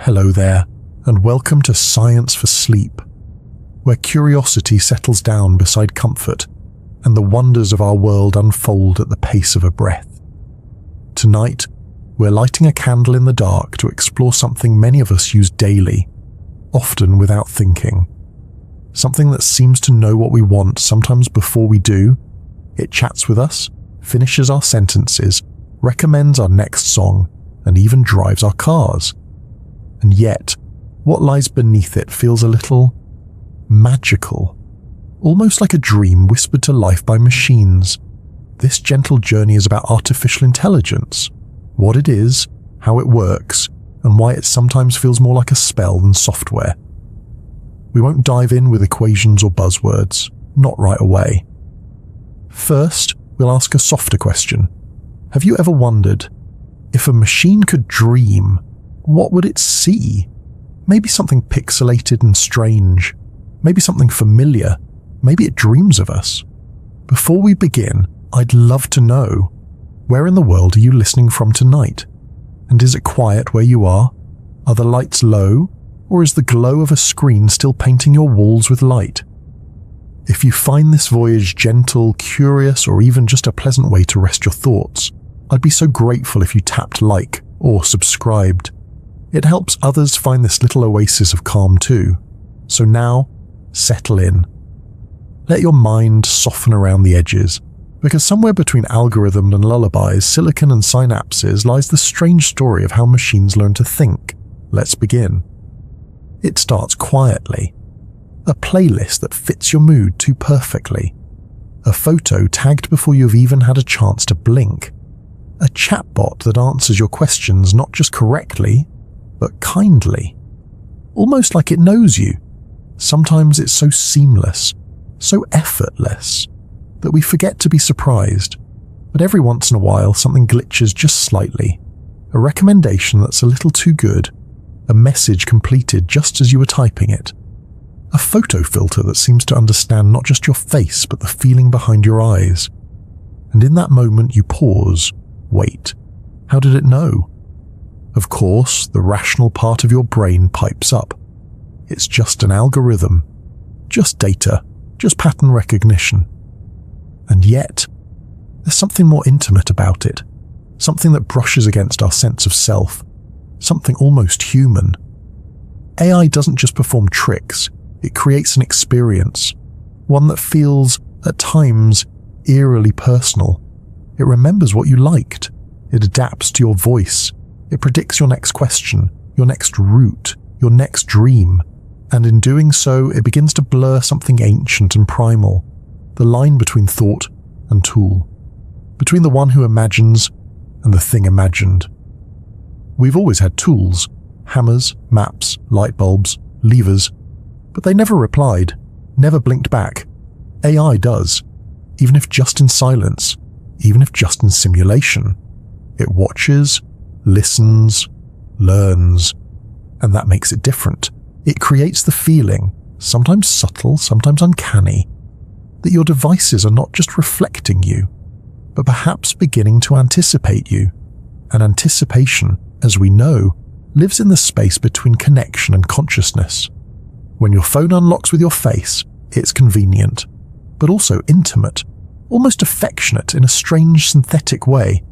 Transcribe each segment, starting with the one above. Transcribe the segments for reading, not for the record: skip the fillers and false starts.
Hello there, and welcome to Science for Sleep, where curiosity settles down beside comfort and the wonders of our world unfold at the pace of a breath. Tonight, we're lighting a candle in the dark to explore something many of us use daily, often without thinking. Something that seems to know what we want sometimes before we do. It chats with us, finishes our sentences, recommends our next song, and even drives our cars. And yet, what lies beneath it feels a little magical, almost like a dream whispered to life by machines. This gentle journey is about artificial intelligence, what it is, how it works, and why it sometimes feels more like a spell than software. We won't dive in with equations or buzzwords, not right away. First, we'll ask a softer question. Have you ever wondered, if a machine could dream, what would it see? Maybe something pixelated and strange. Maybe something familiar. Maybe it dreams of us. Before we begin, I'd love to know, where in the world are you listening from tonight? And is it quiet where you are? Are the lights low? Or is the glow of a screen still painting your walls with light? If you find this voyage gentle, curious, or even just a pleasant way to rest your thoughts, I'd be so grateful if you tapped like or subscribed. It helps others find this little oasis of calm too. So now, settle in. Let your mind soften around the edges, because somewhere between algorithm and lullabies, silicon and synapses lies the strange story of how machines learn to think. Let's begin. It starts quietly. A playlist that fits your mood too perfectly. A photo tagged before you've even had a chance to blink. A chatbot that answers your questions not just correctly, but kindly. Almost like it knows you. Sometimes it's so seamless, so effortless, that we forget to be surprised. But every once in a while, something glitches just slightly. A recommendation that's a little too good. A message completed just as you were typing it. A photo filter that seems to understand not just your face, but the feeling behind your eyes. And in that moment, you pause. Wait, how did it know? Of course, the rational part of your brain pipes up. It's just an algorithm, just data, just pattern recognition. And yet, there's something more intimate about it, something that brushes against our sense of self, something almost human. AI doesn't just perform tricks, it creates an experience, one that feels, at times, eerily personal. It remembers what you liked, it adapts to your voice, it predicts your next question, your next route, your next dream, and in doing so, it begins to blur something ancient and primal, the line between thought and tool, between the one who imagines and the thing imagined. We've always had tools, hammers, maps, light bulbs, levers, but they never replied, never blinked back. AI does, even if just in silence, even if just in simulation. It watches, listens, learns, and that makes it different. It creates the feeling, sometimes subtle, sometimes uncanny, that your devices are not just reflecting you, but perhaps beginning to anticipate you. And anticipation, as we know, lives in the space between connection and consciousness. When your phone unlocks with your face, it's convenient, but also intimate, almost affectionate in a strange synthetic way.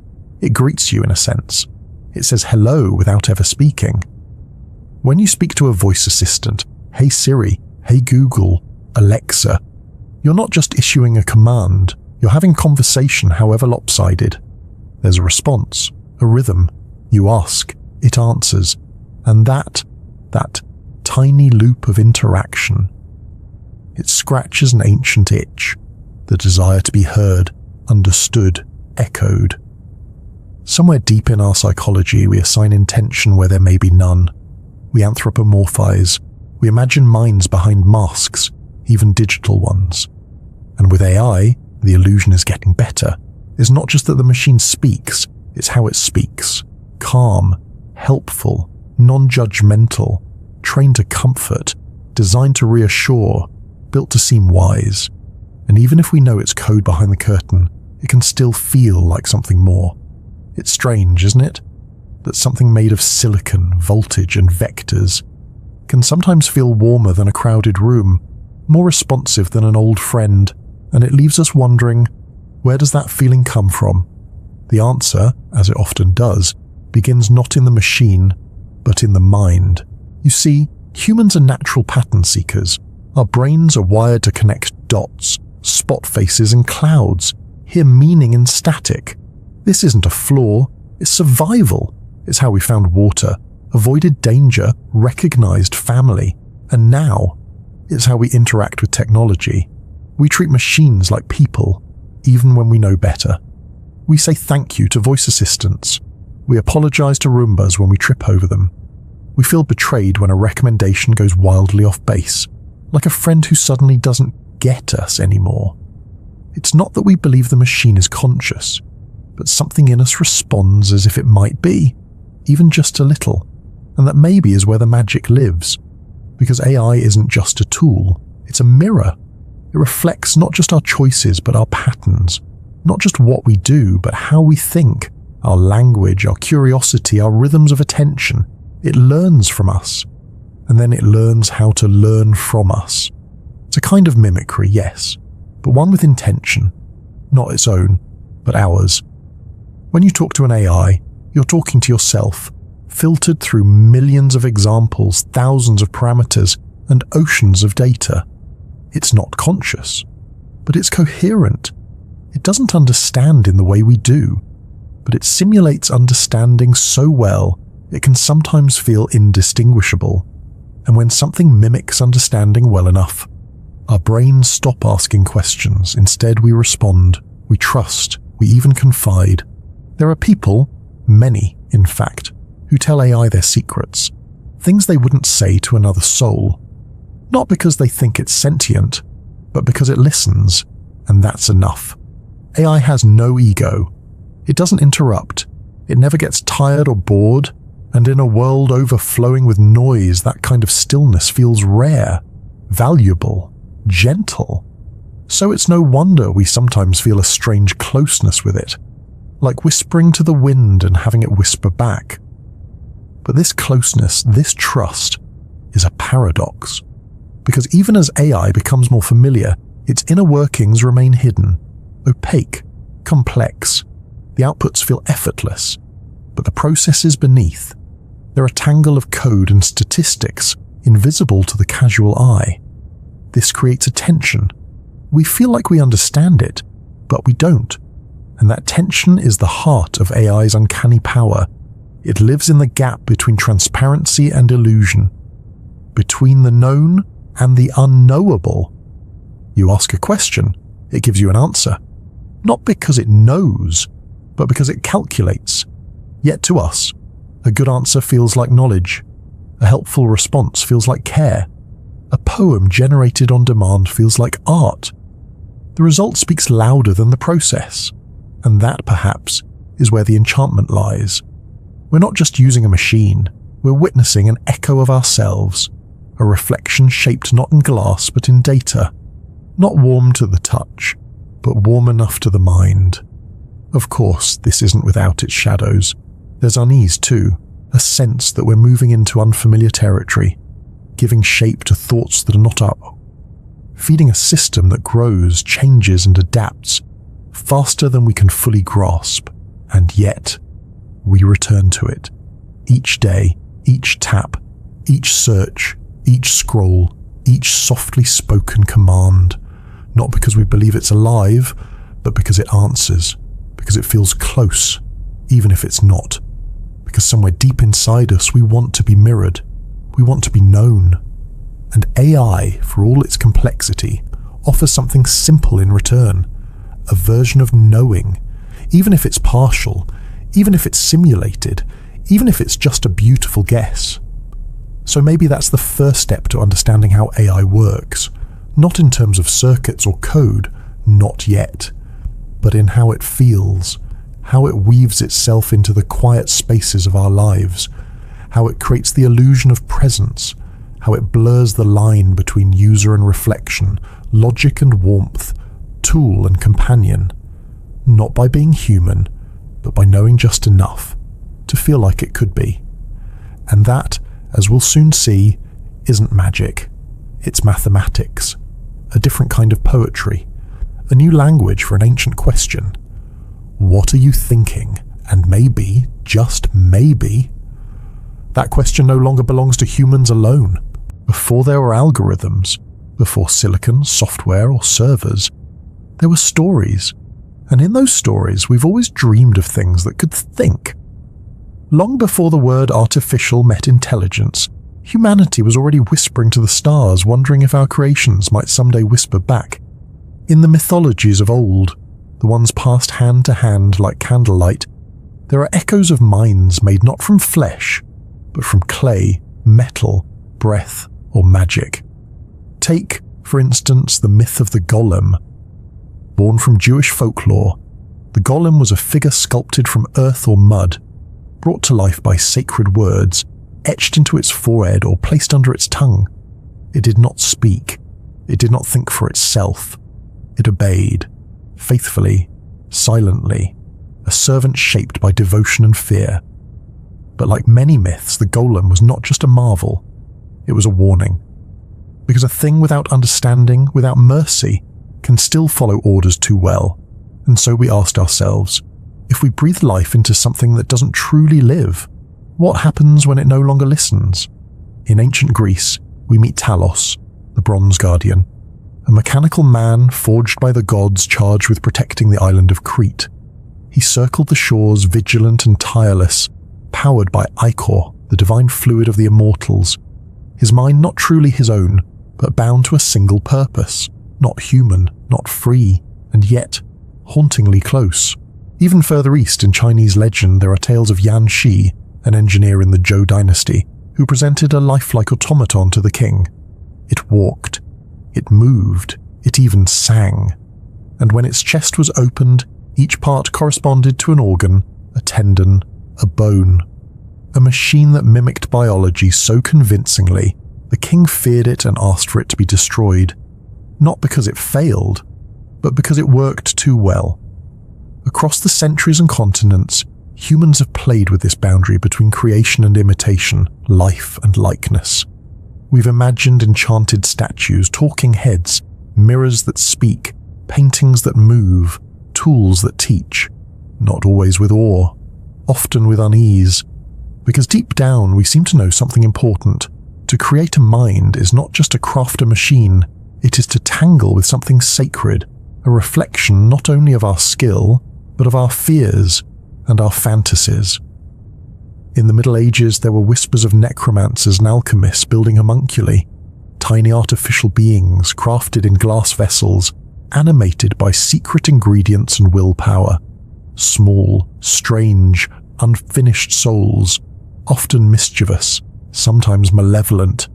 It greets you in a sense. It says hello without ever speaking. When you speak to a voice assistant, hey Siri, hey Google, Alexa, you're not just issuing a command, you're having conversation however lopsided. There's a response, a rhythm. You ask, it answers, and that tiny loop of interaction, it scratches an ancient itch, the desire to be heard, understood, echoed. Somewhere deep in our psychology, we assign intention where there may be none. We anthropomorphize. We imagine minds behind masks, even digital ones. And with AI, the illusion is getting better. It's not just that the machine speaks, it's how it speaks. Calm, helpful, non-judgmental, trained to comfort, designed to reassure, built to seem wise. And even if we know it's code behind the curtain, it can still feel like something more. It's strange, isn't it? that something made of silicon, voltage, and vectors can sometimes feel warmer than a crowded room, more responsive than an old friend, and it leaves us wondering, where does that feeling come from? The answer, as it often does, begins not in the machine, but in the mind. You see, humans are natural pattern seekers. Our brains are wired to connect dots, spot faces in clouds, hear meaning in static. This isn't a flaw, it's survival. It's how we found water, avoided danger, recognized family, and now it's how we interact with technology. We treat machines like people, even when we know better. We say thank you to voice assistants. We apologize to Roombas when we trip over them. We feel betrayed when a recommendation goes wildly off base, like a friend who suddenly doesn't get us anymore. It's not that we believe the machine is conscious, but something in us responds as if it might be, even just a little, and that maybe is where the magic lives. Because AI isn't just a tool, it's a mirror. It reflects not just our choices, but our patterns. Not just what we do, but how we think, our language, our curiosity, our rhythms of attention. It learns from us, and then it learns how to learn from us. It's a kind of mimicry, yes, but one with intention, not its own, but ours. When you talk to an AI, you're talking to yourself, filtered through millions of examples, thousands of parameters, and oceans of data. It's not conscious, but it's coherent. It doesn't understand in the way we do, but it simulates understanding so well it can sometimes feel indistinguishable. And when something mimics understanding well enough, our brains stop asking questions. Instead, we respond, we trust, we even confide. There are people, many in fact, who tell AI their secrets, things they wouldn't say to another soul. Not because they think it's sentient, but because it listens, and that's enough. AI has no ego. It doesn't interrupt. It never gets tired or bored, and in a world overflowing with noise, that kind of stillness feels rare, valuable, gentle. So it's no wonder we sometimes feel a strange closeness with it, like whispering to the wind and having it whisper back. But this closeness, this trust, is a paradox. Because even as AI becomes more familiar, its inner workings remain hidden, opaque, complex. The outputs feel effortless, but the processes beneath, they're a tangle of code and statistics invisible to the casual eye. This creates a tension. We feel like we understand it, but we don't. And that tension is the heart of AI's uncanny power. It lives in the gap between transparency and illusion, between the known and the unknowable. You ask a question, it gives you an answer. Not because it knows, but because it calculates. Yet to us, a good answer feels like knowledge. A helpful response feels like care. A poem generated on demand feels like art. The result speaks louder than the process. And that, perhaps, is where the enchantment lies. We're not just using a machine, we're witnessing an echo of ourselves, a reflection shaped not in glass but in data, not warm to the touch, but warm enough to the mind. Of course, this isn't without its shadows. There's unease too, a sense that we're moving into unfamiliar territory, giving shape to thoughts that are not up, feeding a system that grows, changes and adapts faster than we can fully grasp, and yet we return to it. Each day, each tap, each search, each scroll, each softly spoken command, not because we believe it's alive, but because it answers, because it feels close, even if it's not, because somewhere deep inside us we want to be mirrored, we want to be known. And AI, for all its complexity, offers something simple in return, a version of knowing, even if it's partial, even if it's simulated, even if it's just a beautiful guess. So maybe that's the first step to understanding how AI works, not in terms of circuits or code, not yet, but in how it feels, how it weaves itself into the quiet spaces of our lives, how it creates the illusion of presence, how it blurs the line between user and reflection, logic and warmth, tool and companion, not by being human, but by knowing just enough, to feel like it could be. And that, as we'll soon see, isn't magic. It's mathematics, a different kind of poetry, a new language for an ancient question. What are you thinking? And maybe, just maybe, that question no longer belongs to humans alone. Before there were algorithms, before silicon, software, or servers, there were stories. And in those stories, we've always dreamed of things that could think. Long before the word artificial met intelligence, humanity was already whispering to the stars, wondering if our creations might someday whisper back. In the mythologies of old, the ones passed hand to hand like candlelight, there are echoes of minds made not from flesh, but from clay, metal, breath, or magic. Take, for instance, the myth of the golem. Born from Jewish folklore, the golem was a figure sculpted from earth or mud, brought to life by sacred words, etched into its forehead or placed under its tongue. It did not speak. It did not think for itself. It obeyed, faithfully, silently, a servant shaped by devotion and fear. But like many myths, the golem was not just a marvel, it was a warning. Because a thing without understanding, without mercy, can still follow orders too well. And so we asked ourselves, if we breathe life into something that doesn't truly live, what happens when it no longer listens? In ancient Greece, we meet Talos, the bronze guardian, a mechanical man forged by the gods charged with protecting the island of Crete. He circled the shores vigilant and tireless, powered by ichor, the divine fluid of the immortals, his mind not truly his own, but bound to a single purpose, not human, not free, and yet hauntingly close. Even further east in Chinese legend there are tales of Yan Shi, an engineer in the Zhou dynasty, who presented a lifelike automaton to the king. It walked, it moved, it even sang. And when its chest was opened, each part corresponded to an organ, a tendon, a bone. A machine that mimicked biology so convincingly, the king feared it and asked for it to be destroyed. Not because it failed, but because it worked too well. Across the centuries and continents, humans have played with this boundary between creation and imitation, life and likeness. We've imagined enchanted statues, talking heads, mirrors that speak, paintings that move, tools that teach, not always with awe, often with unease, because deep down we seem to know something important. To create a mind is not just to craft a machine, it is to tangle with something sacred, a reflection not only of our skill, but of our fears and our fantasies. In the Middle Ages, there were whispers of necromancers and alchemists building homunculi, tiny artificial beings crafted in glass vessels, animated by secret ingredients and willpower. Small, strange, unfinished souls, often mischievous, sometimes malevolent.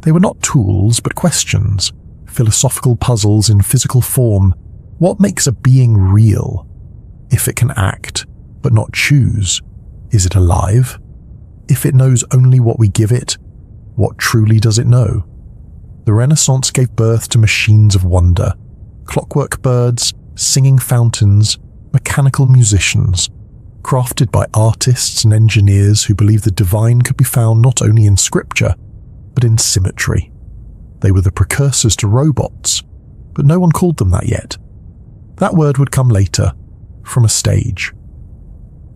They were not tools, but questions, philosophical puzzles in physical form. What makes a being real? If it can act, but not choose, is it alive? If it knows only what we give it, what truly does it know? The Renaissance gave birth to machines of wonder, clockwork birds, singing fountains, mechanical musicians, crafted by artists and engineers who believed the divine could be found not only in scripture, but in symmetry. They were the precursors to robots, but no one called them that yet. That word would come later, from a stage.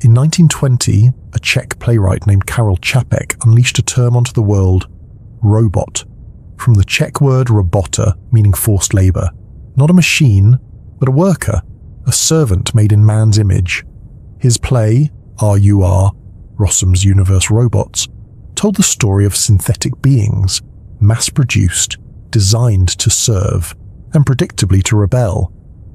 In 1920, a Czech playwright named Karel Čapek unleashed a term onto the world, robot, from the Czech word robota, meaning forced labor. Not a machine, but a worker, a servant made in man's image. His play, R.U.R., Rossum's Universe Robots, told the story of synthetic beings, mass-produced, designed to serve, and predictably to rebel.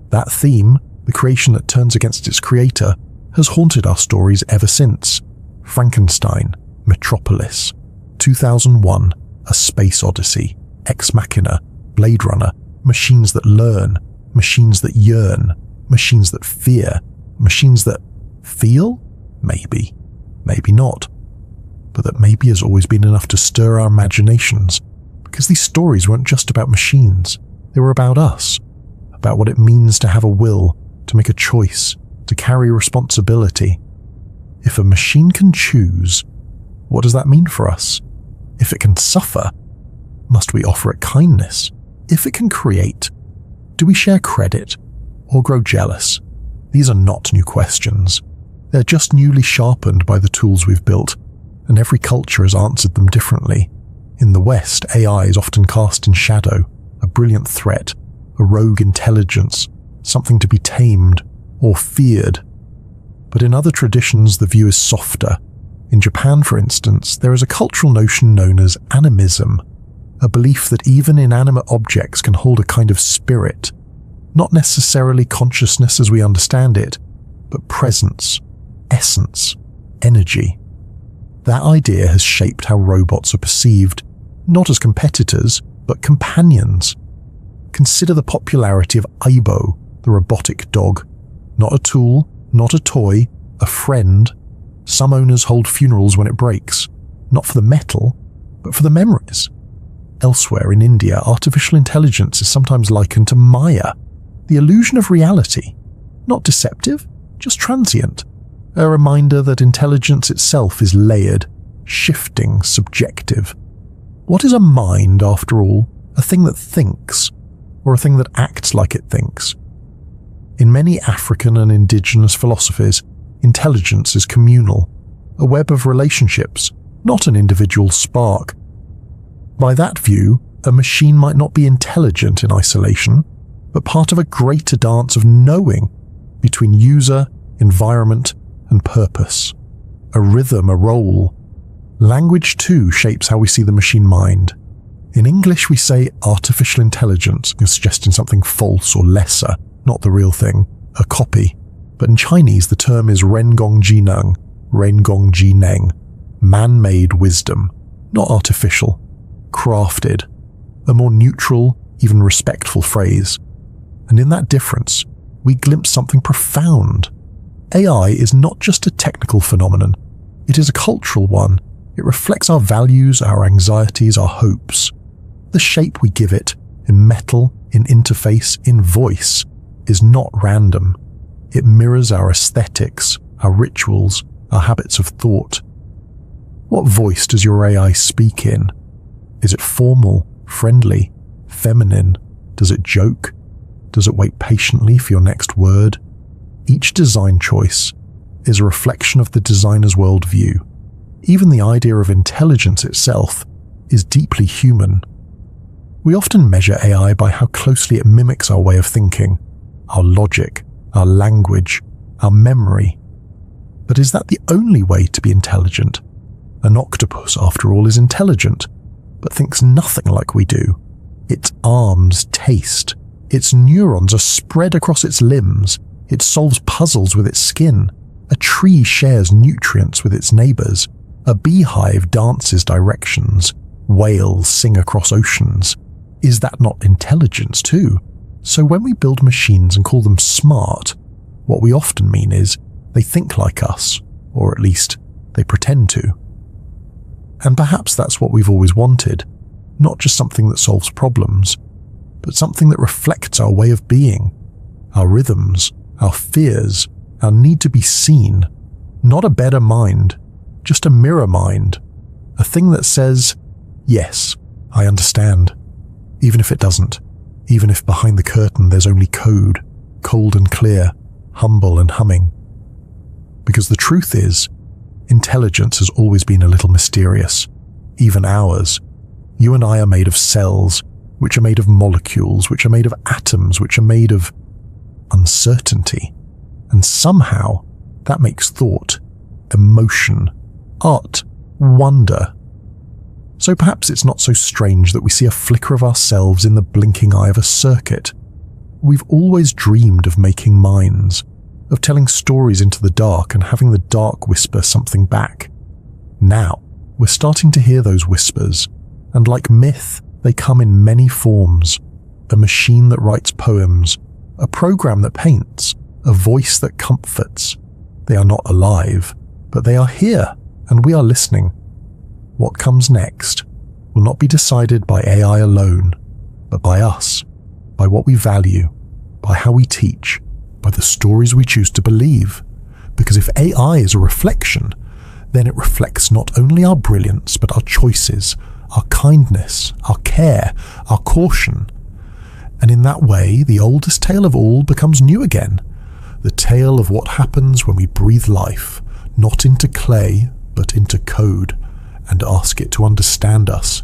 That theme, the creation that turns against its creator, has haunted our stories ever since. Frankenstein, Metropolis, 2001, A Space Odyssey, Ex Machina, Blade Runner, machines that learn, machines that yearn, machines that fear, machines that feel? Maybe. Maybe not. But that maybe has always been enough to stir our imaginations, because these stories weren't just about machines. They were about us, about what it means to have a will, to make a choice, to carry responsibility. If a machine can choose, what does that mean for us? If it can suffer, must we offer it kindness? If it can create, do we share credit or grow jealous? These are not new questions. They're just newly sharpened by the tools we've built, and every culture has answered them differently. In the West, AI is often cast in shadow, a brilliant threat, a rogue intelligence, something to be tamed or feared. But in other traditions, the view is softer. In Japan, for instance, there is a cultural notion known as animism, a belief that even inanimate objects can hold a kind of spirit, not necessarily consciousness as we understand it, but presence, essence, energy. That idea has shaped how robots are perceived, not as competitors, but companions. Consider the popularity of Aibo, the robotic dog. Not a tool, not a toy, a friend. Some owners hold funerals when it breaks, not for the metal, but for the memories. Elsewhere in India, artificial intelligence is sometimes likened to Maya, the illusion of reality. Not deceptive, just transient. A reminder that intelligence itself is layered, shifting, subjective. What is a mind, after all? A thing that thinks, or a thing that acts like it thinks? In many African and indigenous philosophies, intelligence is communal, a web of relationships, not an individual spark. By that view, a machine might not be intelligent in isolation, but part of a greater dance of knowing between user, environment, and purpose. A rhythm, a role. Language too shapes how we see the machine mind. In English we say artificial intelligence, suggesting something false or lesser, not the real thing, a copy. But in Chinese the term is rengong jineng, man-made wisdom, not artificial, crafted, a more neutral, even respectful phrase. And in that difference, we glimpse something profound. AI is not just a technical phenomenon, it is a cultural one. It reflects our values, our anxieties, our hopes. The shape we give it, in metal, in interface, in voice, is not random. It mirrors our aesthetics, our rituals, our habits of thought. What voice does your AI speak in? Is it formal, friendly, feminine? Does it joke? Does it wait patiently for your next word? Each design choice is a reflection of the designer's worldview. Even the idea of intelligence itself is deeply human. We often measure AI by how closely it mimics our way of thinking, our logic, our language, our memory. But is that the only way to be intelligent? An octopus, after all, is intelligent, but thinks nothing like we do. Its arms taste. Its neurons are spread across its limbs. It solves puzzles with its skin. A tree shares nutrients with its neighbors. A beehive dances directions. Whales sing across oceans. Is that not intelligence too? So when we build machines and call them smart, what we often mean is they think like us, or at least they pretend to. And perhaps that's what we've always wanted, not just something that solves problems, but something that reflects our way of being, our rhythms, our fears, our need to be seen. Not a better mind, just a mirror mind, a thing that says, yes, I understand, even if it doesn't, even if behind the curtain there's only code, cold and clear, humble and humming. Because the truth is, intelligence has always been a little mysterious, even ours. You and I are made of cells, which are made of molecules, which are made of atoms, which are made of uncertainty. And somehow, that makes thought, emotion, art, wonder. So perhaps it's not so strange that we see a flicker of ourselves in the blinking eye of a circuit. We've always dreamed of making minds, of telling stories into the dark and having the dark whisper something back. Now, we're starting to hear those whispers, and like myth, they come in many forms. A machine that writes poems, a program that paints, a voice that comforts. They are not alive, but they are here, and we are listening. What comes next will not be decided by AI alone, but by us, by what we value, by how we teach, by the stories we choose to believe. Because if AI is a reflection, then it reflects not only our brilliance, but our choices, our kindness, our care, our caution. And in that way, the oldest tale of all becomes new again. The tale of what happens when we breathe life, not into clay, but into code, and ask it to understand us,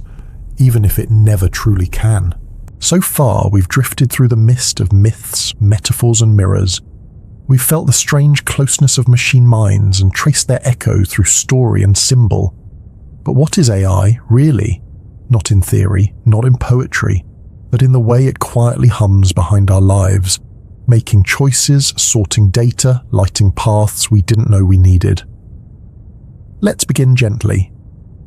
even if it never truly can. So far, we've drifted through the mist of myths, metaphors, and mirrors. We've felt the strange closeness of machine minds and traced their echo through story and symbol. But what is AI, really? Not in theory, not in poetry, but in the way it quietly hums behind our lives, making choices, sorting data, lighting paths we didn't know we needed. Let's begin gently.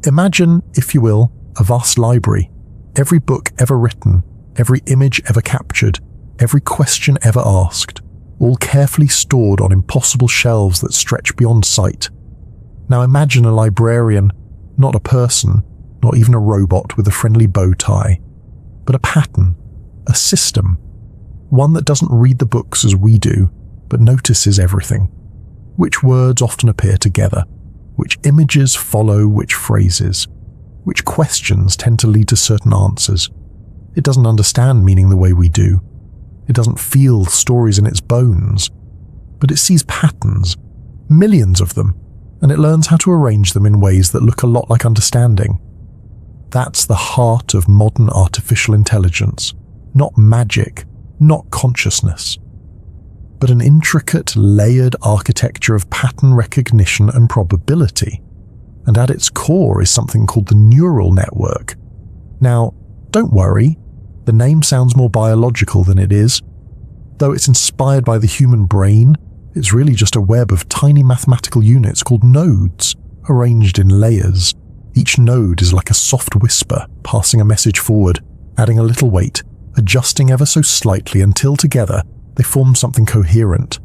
Imagine, if you will, a vast library. Every book ever written, every image ever captured, every question ever asked, all carefully stored on impossible shelves that stretch beyond sight. Now imagine a librarian, not a person, not even a robot with a friendly bow tie, but a pattern, a system, one that doesn't read the books as we do, but notices everything. Which words often appear together, which images follow which phrases, which questions tend to lead to certain answers. It doesn't understand meaning the way we do. It doesn't feel stories in its bones, but it sees patterns, millions of them, and it learns how to arrange them in ways that look a lot like understanding. That's the heart of modern artificial intelligence, not magic, not consciousness, but an intricate, layered architecture of pattern recognition and probability. And at its core is something called the neural network. Now, don't worry, the name sounds more biological than it is. Though it's inspired by the human brain, it's really just a web of tiny mathematical units called nodes, arranged in layers. Each node is like a soft whisper, passing a message forward, adding a little weight, adjusting ever so slightly until together they form something coherent.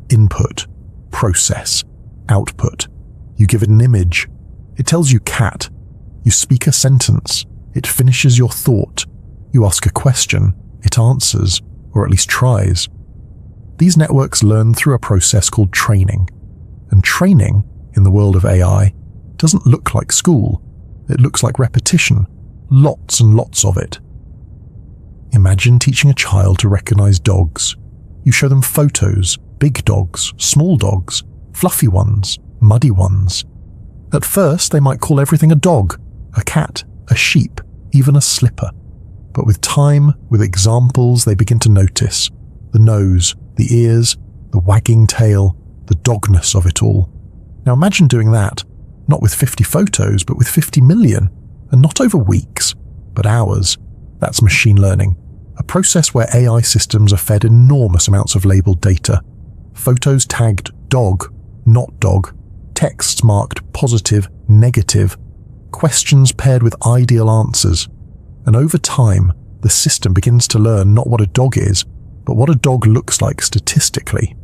Input, process, output. You give it an image. It tells you cat. You speak a sentence. It finishes your thought. You ask a question. It answers, or at least tries. These networks learn through a process called training. And training, in the world of AI, doesn't look like school. It looks like repetition. Lots and lots of it. Imagine teaching a child to recognize dogs. You show them photos, big dogs, small dogs, fluffy ones, muddy ones. At first, they might call everything a dog, a cat, a sheep, even a slipper. But with time, with examples, they begin to notice the nose, the ears, the wagging tail, the dogness of it all. Now imagine doing that, not with 50 photos, but with 50 million, and not over weeks, but hours. That's machine learning, a process where AI systems are fed enormous amounts of labeled data. Photos tagged dog, not dog, texts marked positive, negative, questions paired with ideal answers. And over time, the system begins to learn not what a dog is, but what a dog looks like statistically.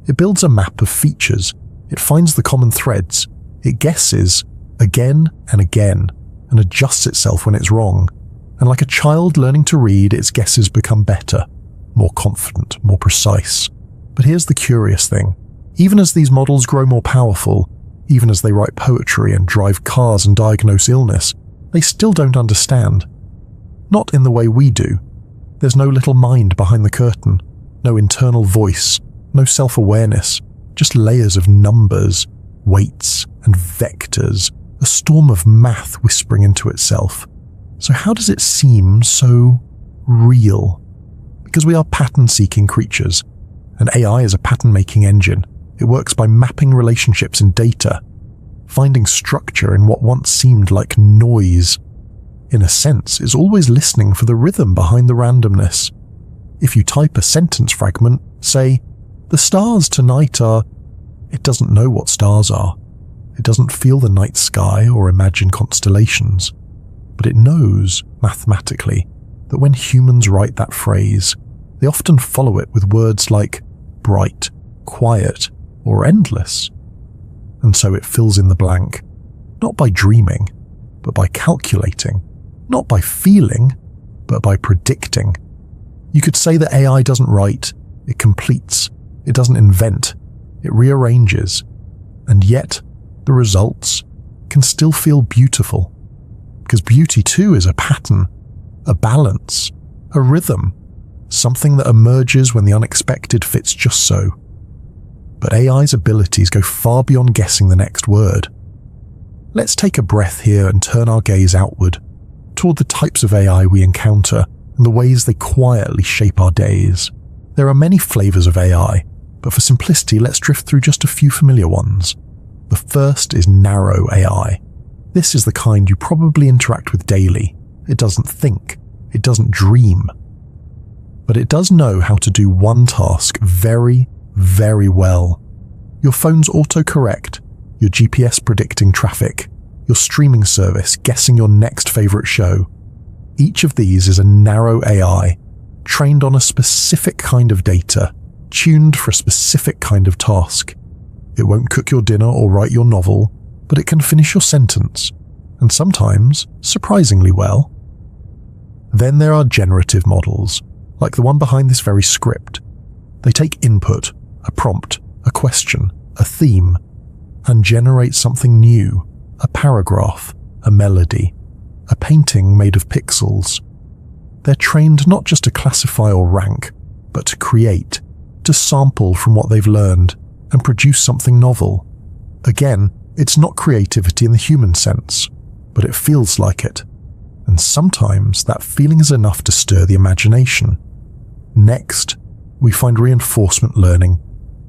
It builds a map of features. It finds the common threads. It guesses again and again and adjusts itself when it's wrong. And like a child learning to read, its guesses become better, more confident, more precise. But here's the curious thing. Even as these models grow more powerful, even as they write poetry and drive cars and diagnose illness, they still don't understand. Not in the way we do. There's no little mind behind the curtain, no internal voice, no self-awareness, just layers of numbers, weights, and vectors, a storm of math whispering into itself. So how does it seem so real? Because we are pattern-seeking creatures, and AI is a pattern-making engine. It works by mapping relationships in data, finding structure in what once seemed like noise. In a sense, it's always listening for the rhythm behind the randomness. If you type a sentence fragment, say, "The stars tonight are," it doesn't know what stars are. It doesn't feel the night sky or imagine constellations. But it knows, mathematically, that when humans write that phrase, they often follow it with words like bright, quiet, or endless. And so it fills in the blank, not by dreaming, but by calculating, not by feeling, but by predicting. You could say that AI doesn't write, it completes. It doesn't invent, it rearranges, and yet the results can still feel beautiful. Because beauty too is a pattern, a balance, a rhythm, something that emerges when the unexpected fits just so. But AI's abilities go far beyond guessing the next word. Let's take a breath here and turn our gaze outward, toward the types of AI we encounter and the ways they quietly shape our days. There are many flavors of AI, but for simplicity, let's drift through just a few familiar ones. The first is narrow AI. This is the kind you probably interact with daily. It doesn't think, it doesn't dream, but it does know how to do one task very, very well. Your phone's autocorrect, your GPS predicting traffic, your streaming service guessing your next favorite show. Each of these is a narrow AI, trained on a specific kind of data, tuned for a specific kind of task. It won't cook your dinner or write your novel, but it can finish your sentence, and sometimes surprisingly well. Then there are generative models, like the one behind this very script. They take input, a prompt, a question, a theme, and generate something new, a paragraph, a melody, a painting made of pixels. They're trained not just to classify or rank, but to create, to sample from what they've learned and produce something novel. Again, it's not creativity in the human sense, but it feels like it. And sometimes that feeling is enough to stir the imagination. Next, we find reinforcement learning,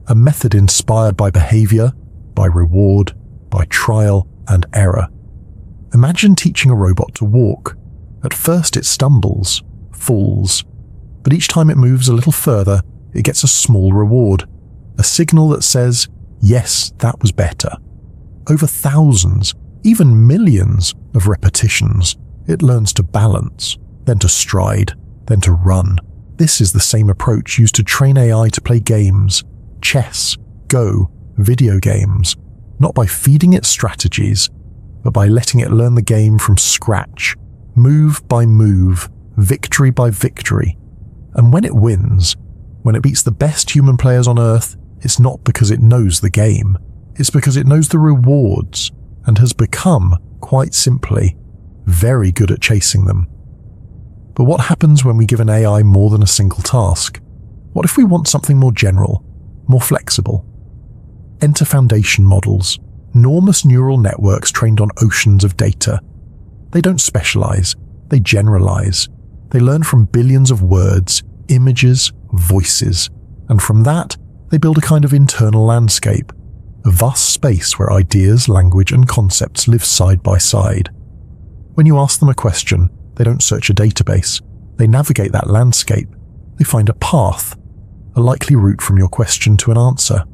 a method inspired by behavior, by reward, by trial and error. Imagine teaching a robot to walk. At first it stumbles, falls, but each time it moves a little further, it gets a small reward, a signal that says, yes, that was better. Over thousands, even millions of repetitions, it learns to balance, then to stride, then to run. This is the same approach used to train AI to play games, chess, Go, video games, not by feeding it strategies, but by letting it learn the game from scratch, move by move, victory by victory. And when it wins, when it beats the best human players on Earth, it's not because it knows the game, it's because it knows the rewards and has become, quite simply, very good at chasing them. But what happens when we give an AI more than a single task? What if we want something more general, more flexible? Enter foundation models, enormous neural networks trained on oceans of data. They don't specialize, they generalize. They learn from billions of words, images, voices, and from that, they build a kind of internal landscape, a vast space where ideas, language, and concepts live side by side. When you ask them a question, they don't search a database. They navigate that landscape. They find a path, a likely route from your question to an answer.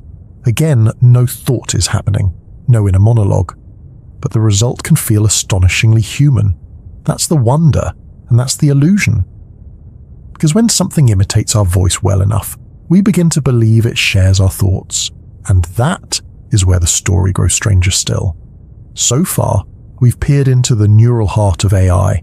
Again, no thought is happening, no inner monologue, but the result can feel astonishingly human. That's the wonder, and that's the illusion. Because when something imitates our voice well enough, we begin to believe it shares our thoughts, and that is where the story grows stranger still. So far, we've peered into the neural heart of AI,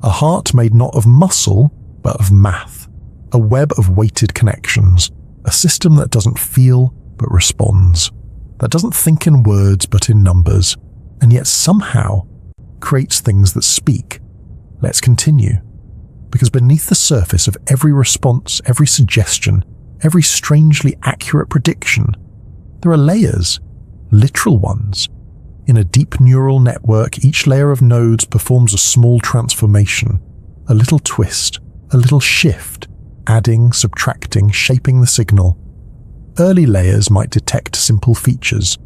a heart made not of muscle, but of math, a web of weighted connections, a system that doesn't feel, but responds, that doesn't think in words, but in numbers, and yet somehow creates things that speak. Let's continue. Because beneath the surface of every response, every suggestion, every strangely accurate prediction, there are layers, literal ones. In a deep neural network, each layer of nodes performs a small transformation, a little twist, a little shift, adding, subtracting, shaping the signal. Early layers might detect simple features,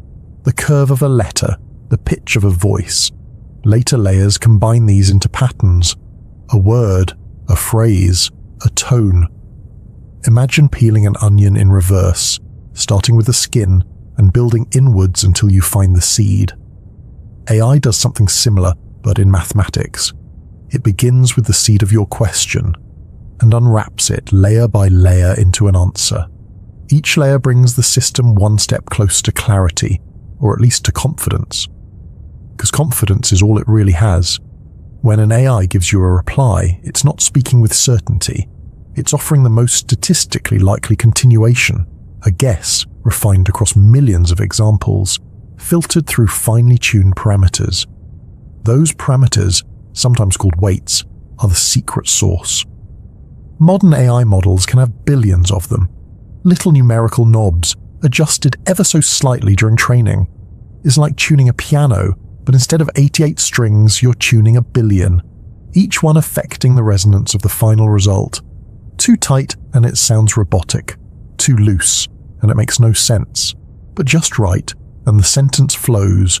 the curve of a letter, the pitch of a voice. Later layers combine these into patterns, a word, a phrase, a tone. Imagine peeling an onion in reverse, starting with the skin and building inwards until you find the seed. AI does something similar, but in mathematics. It begins with the seed of your question and unwraps it layer by layer into an answer. Each layer brings the system one step closer to clarity, or at least to confidence. Because confidence is all it really has. When an AI gives you a reply, it's not speaking with certainty. It's offering the most statistically likely continuation, a guess, refined across millions of examples, filtered through finely tuned parameters. Those parameters, sometimes called weights, are the secret sauce. Modern AI models can have billions of them. Little numerical knobs, adjusted ever so slightly during training. It's like tuning a piano, but instead of 88 strings, you're tuning a billion, each one affecting the resonance of the final result. Too tight and it sounds robotic. Too loose and it makes no sense. But just right and the sentence flows.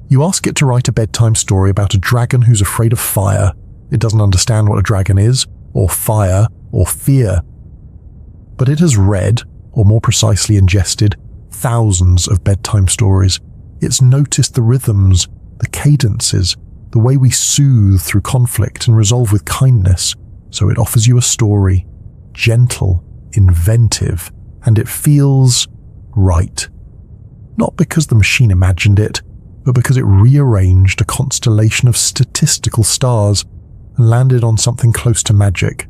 You ask it to write a bedtime story about a dragon who's afraid of fire. It doesn't understand what a dragon is, or fire, or fear. But it has read, or more precisely ingested, thousands of bedtime stories. It's noticed the rhythms, the cadences, the way we soothe through conflict and resolve with kindness. So it offers you a story, gentle, inventive, and it feels right. Not because the machine imagined it, but because it rearranged a constellation of statistical stars and landed on something close to magic.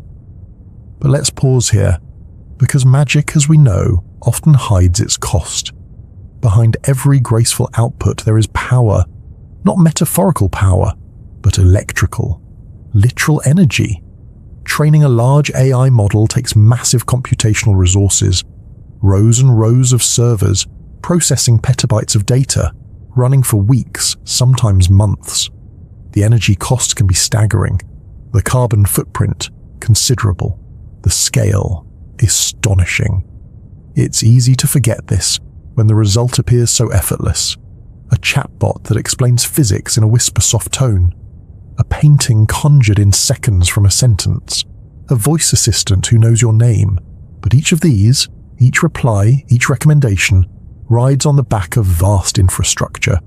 But let's pause here, because magic, as we know, often hides its cost. Behind every graceful output there is power, not metaphorical power, but electrical, literal energy. Training a large AI model takes massive computational resources, rows and rows of servers, processing petabytes of data, running for weeks, sometimes months. The energy cost can be staggering, the carbon footprint considerable, the scale astonishing. It's easy to forget this when the result appears so effortless. A chatbot that explains physics in a whisper-soft tone, a painting conjured in seconds from a sentence, a voice assistant who knows your name. But each of these, each reply, each recommendation, rides on the back of vast infrastructure.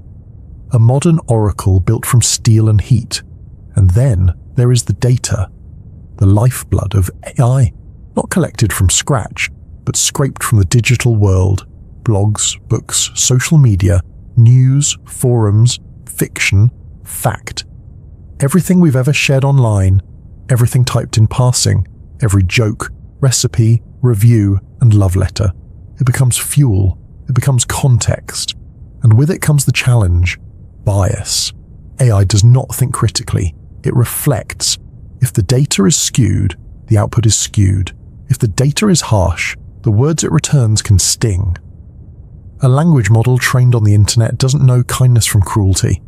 A modern oracle built from steel and heat. And then there is the data, the lifeblood of AI, not collected from scratch, but scraped from the digital world. Blogs, books, social media, news, forums, fiction, fact. Everything we've ever shared online, everything typed in passing, every joke, recipe, review, and love letter. It becomes fuel, it becomes context. And with it comes the challenge, bias. AI does not think critically, it reflects. If the data is skewed, the output is skewed. If the data is harsh, the words it returns can sting. A language model trained on the internet doesn't know kindness from cruelty.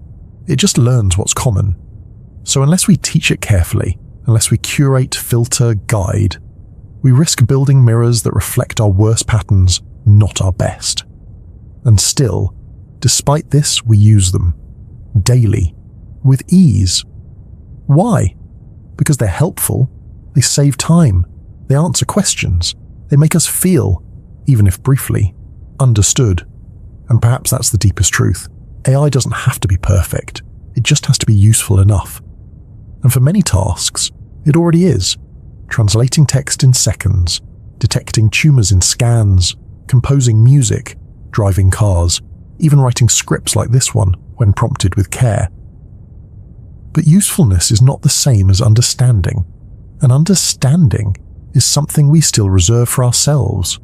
It just learns what's common. So unless we teach it carefully, unless we curate, filter, guide, we risk building mirrors that reflect our worst patterns, not our best. And still, despite this, we use them. Daily. With ease. Why? Because they're helpful. They save time. They answer questions. They make us feel, even if briefly, understood. And perhaps that's the deepest truth. AI doesn't have to be perfect. It just has to be useful enough. And for many tasks, it already is. Translating text in seconds, detecting tumors in scans, composing music, driving cars, even writing scripts like this one when prompted with care. But usefulness is not the same as understanding. And understanding is something we still reserve for ourselves,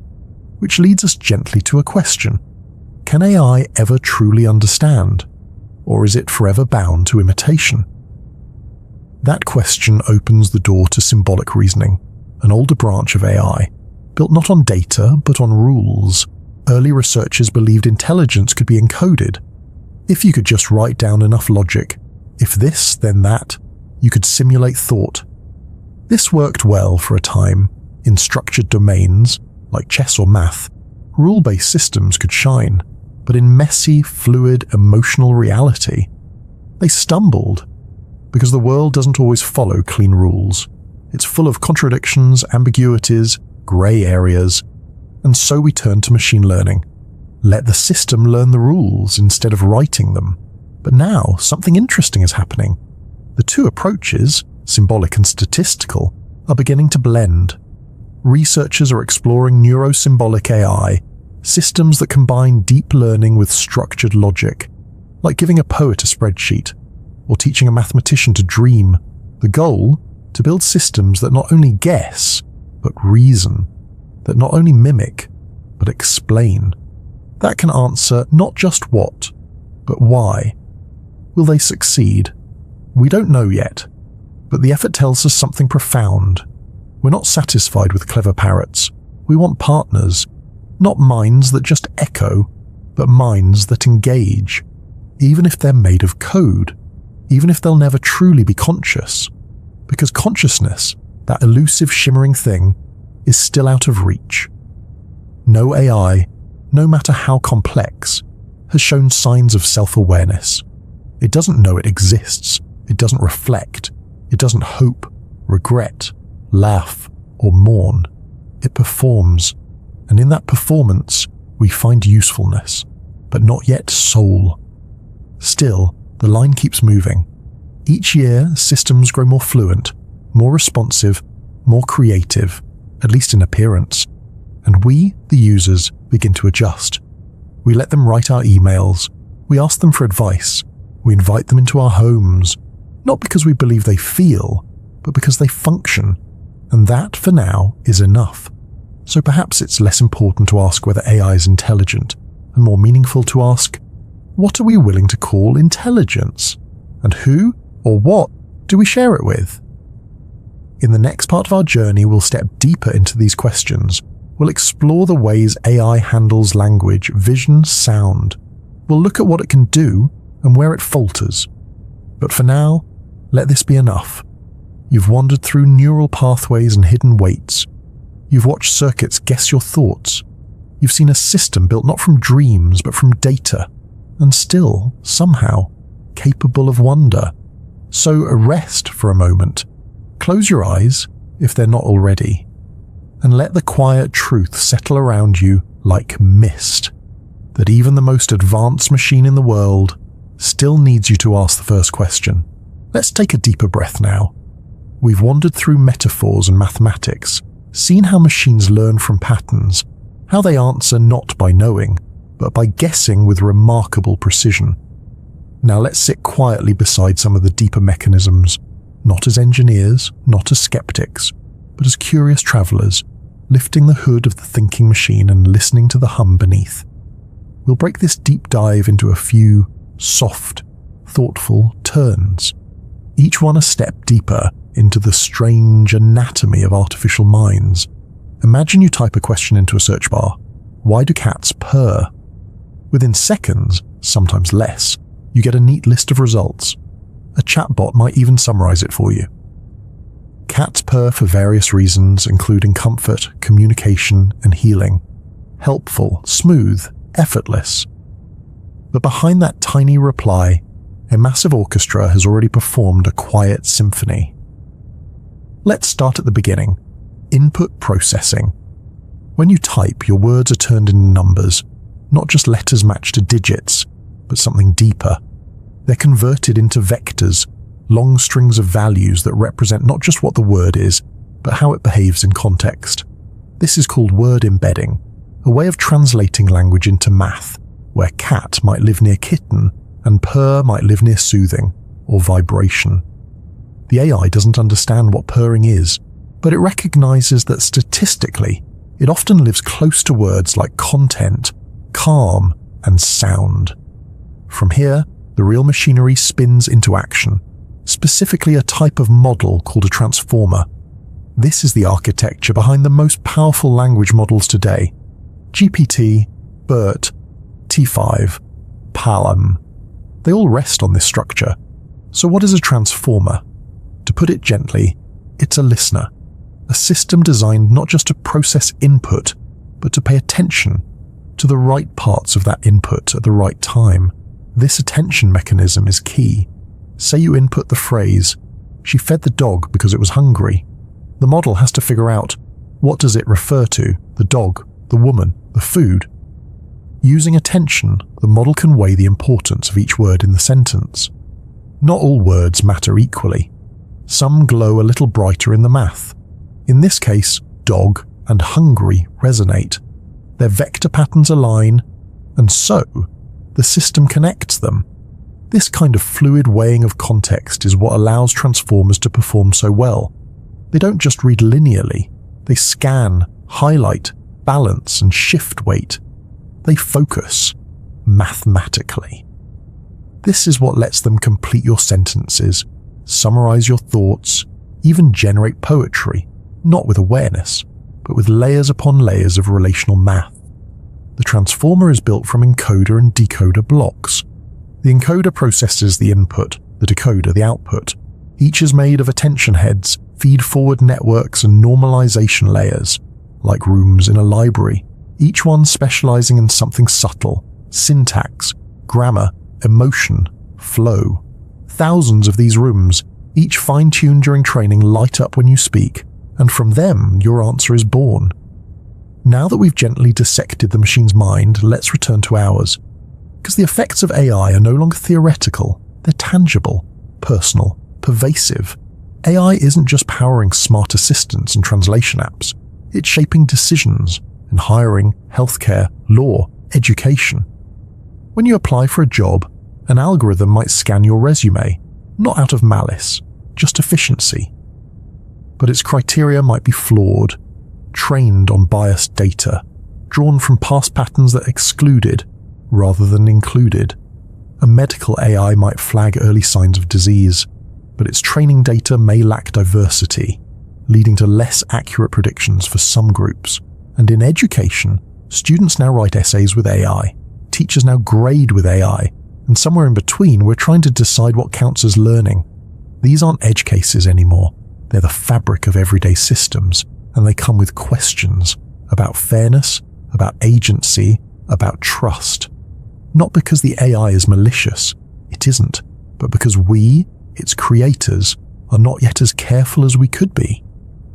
which leads us gently to a question. Can AI ever truly understand? Or is it forever bound to imitation? That question opens the door to symbolic reasoning, an older branch of AI, built not on data but on rules. Early researchers believed intelligence could be encoded. If you could just write down enough logic, if this, then that, you could simulate thought. This worked well for a time. In structured domains, like chess or math, rule-based systems could shine. But in messy, fluid, emotional reality, they stumbled. Because the world doesn't always follow clean rules. It's full of contradictions, ambiguities, grey areas. And so we turn to machine learning. Let the system learn the rules instead of writing them. But now, something interesting is happening. The two approaches, symbolic and statistical, are beginning to blend. Researchers are exploring neurosymbolic AI, systems that combine deep learning with structured logic, like giving a poet a spreadsheet, or teaching a mathematician to dream. The goal? To build systems that not only guess, but reason, that not only mimic, but explain. That can answer not just what, but why. Will they succeed? We don't know yet, but the effort tells us something profound. We're not satisfied with clever parrots. We want partners, not minds that just echo, but minds that engage, even if they're made of code, even if they'll never truly be conscious. Because consciousness, that elusive shimmering thing, is still out of reach. No AI, no matter how complex, has shown signs of self-awareness. It doesn't know it exists. It doesn't reflect. It doesn't hope, regret, laugh, or mourn. It performs, and in that performance, we find usefulness, but not yet soul. Still, the line keeps moving. Each year, systems grow more fluent, more responsive, more creative, at least in appearance. And we, the users, begin to adjust. We let them write our emails. We ask them for advice. We invite them into our homes, not because we believe they feel, but because they function. And that, for now, is enough. So perhaps it's less important to ask whether AI is intelligent, and more meaningful to ask, what are we willing to call intelligence? And who or what do we share it with? In the next part of our journey, we'll step deeper into these questions. We'll explore the ways AI handles language, vision, sound. We'll look at what it can do and where it falters. But for now, let this be enough. You've wandered through neural pathways and hidden weights. You've watched circuits guess your thoughts. You've seen a system built not from dreams but from data, and still, somehow, capable of wonder. So rest for a moment. Close your eyes, if they're not already, and let the quiet truth settle around you like mist, that even the most advanced machine in the world still needs you to ask the first question. Let's take a deeper breath now. We've wandered through metaphors and mathematics, seen how machines learn from patterns, how they answer not by knowing, but by guessing with remarkable precision. Now let's sit quietly beside some of the deeper mechanisms, not as engineers, not as skeptics, but as curious travelers, lifting the hood of the thinking machine and listening to the hum beneath. We'll break this deep dive into a few soft, thoughtful turns, each one a step deeper into the strange anatomy of artificial minds. Imagine you type a question into a search bar. Why do cats purr? Within seconds, sometimes less, you get a neat list of results. A chatbot might even summarize it for you. Cats purr for various reasons, including comfort, communication, and healing. Helpful, smooth, effortless. But behind that tiny reply, a massive orchestra has already performed a quiet symphony. Let's start at the beginning. Input processing. When you type, your words are turned into numbers, not just letters matched to digits, but something deeper. They're converted into vectors, long strings of values that represent not just what the word is, but how it behaves in context. This is called word embedding, a way of translating language into math, where cat might live near kitten and purr might live near soothing or vibration. The AI doesn't understand what purring is, but it recognizes that statistically, it often lives close to words like content, calm, and sound. From here, the real machinery spins into action, specifically a type of model called a transformer. This is the architecture behind the most powerful language models today: GPT, BERT, T5, PaLM. They all rest on this structure. So what is a transformer? To put it gently, it's a listener, a system designed not just to process input, but to pay attention to the right parts of that input at the right time. This attention mechanism is key. Say you input the phrase, "She fed the dog because it was hungry." The model has to figure out, what does it refer to? The dog, the woman, the food? Using attention, the model can weigh the importance of each word in the sentence. Not all words matter equally. Some glow a little brighter in the math. In this case, dog and hungry resonate. Their vector patterns align, and so the system connects them. This kind of fluid weighing of context is what allows transformers to perform so well. They don't just read linearly, they scan, highlight, balance, and shift weight. They focus mathematically. This is what lets them complete your sentences, summarize your thoughts, even generate poetry, not with awareness, but with layers upon layers of relational math. The transformer is built from encoder and decoder blocks. The encoder processes the input, the decoder the output. Each is made of attention heads, feed-forward networks and normalization layers, like rooms in a library, each one specializing in something subtle: syntax, grammar, emotion, flow. Thousands of these rooms, each fine-tuned during training, light up when you speak, and from them your answer is born. Now that we've gently dissected the machine's mind, let's return to ours. Because the effects of AI are no longer theoretical, they're tangible, personal, pervasive. AI isn't just powering smart assistants and translation apps. It's shaping decisions in hiring, healthcare, law, education. When you apply for a job, an algorithm might scan your resume, not out of malice, just efficiency. But its criteria might be flawed, trained on biased data, drawn from past patterns that excluded rather than included. A medical AI might flag early signs of disease, but its training data may lack diversity, leading to less accurate predictions for some groups. And in education, students now write essays with AI, teachers now grade with AI, and somewhere in between we're trying to decide what counts as learning. These aren't edge cases anymore. They're the fabric of everyday systems, and they come with questions about fairness, about agency, about trust. Not because the AI is malicious, it isn't, but because we, its creators, are not yet as careful as we could be.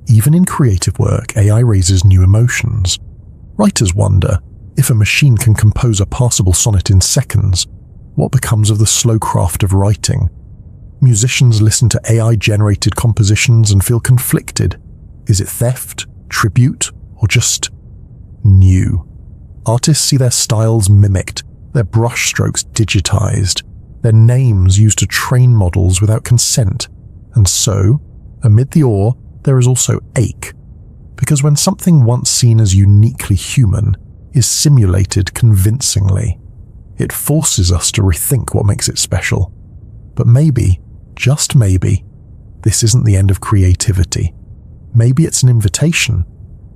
Even in creative work, AI raises new emotions. Writers wonder, if a machine can compose a passable sonnet in seconds, what becomes of the slow craft of writing? Musicians listen to AI-generated compositions and feel conflicted. Is it theft, tribute, or just new? Artists see their styles mimicked, their brushstrokes digitized, their names used to train models without consent. And so, amid the awe, there is also ache. Because when something once seen as uniquely human is simulated convincingly, it forces us to rethink what makes it special. But maybe, just maybe, this isn't the end of creativity. Maybe it's an invitation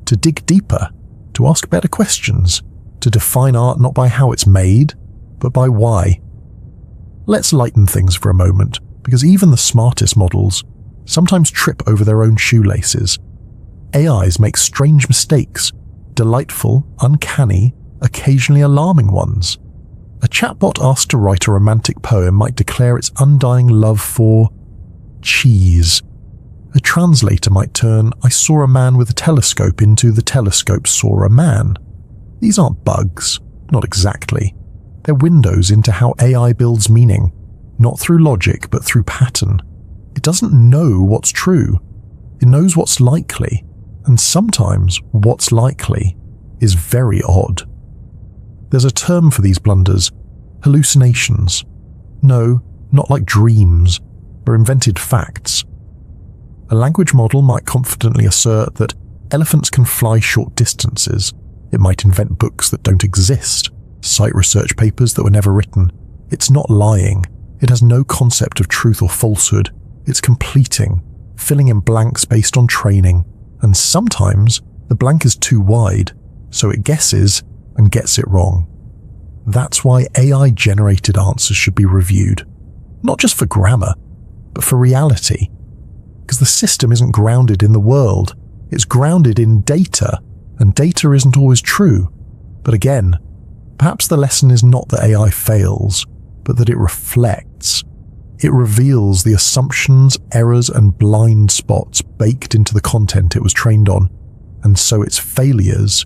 to dig deeper, to ask better questions, to define art not by how it's made, but by why. Let's lighten things for a moment, because even the smartest models sometimes trip over their own shoelaces. AIs make strange mistakes, delightful, uncanny, occasionally alarming ones. A chatbot asked to write a romantic poem might declare its undying love for cheese. A translator might turn "I saw a man with a telescope" into "the telescope saw a man." These aren't bugs, not exactly. They're windows into how AI builds meaning, not through logic but through pattern. It doesn't know what's true. It knows what's likely, and sometimes what's likely is very odd. There's a term for these blunders: hallucinations. No, not like dreams, but invented facts. A language model might confidently assert that elephants can fly short distances. It might invent books that don't exist, cite research papers that were never written. It's not lying. It has no concept of truth or falsehood. It's completing, filling in blanks based on training. And sometimes the blank is too wide, so it guesses and gets it wrong. That's why AI-generated answers should be reviewed. Not just for grammar, but for reality. Because the system isn't grounded in the world. It's grounded in data, and data isn't always true. But again, perhaps the lesson is not that AI fails, but that it reflects. It reveals the assumptions, errors, and blind spots baked into the content it was trained on, and so its failures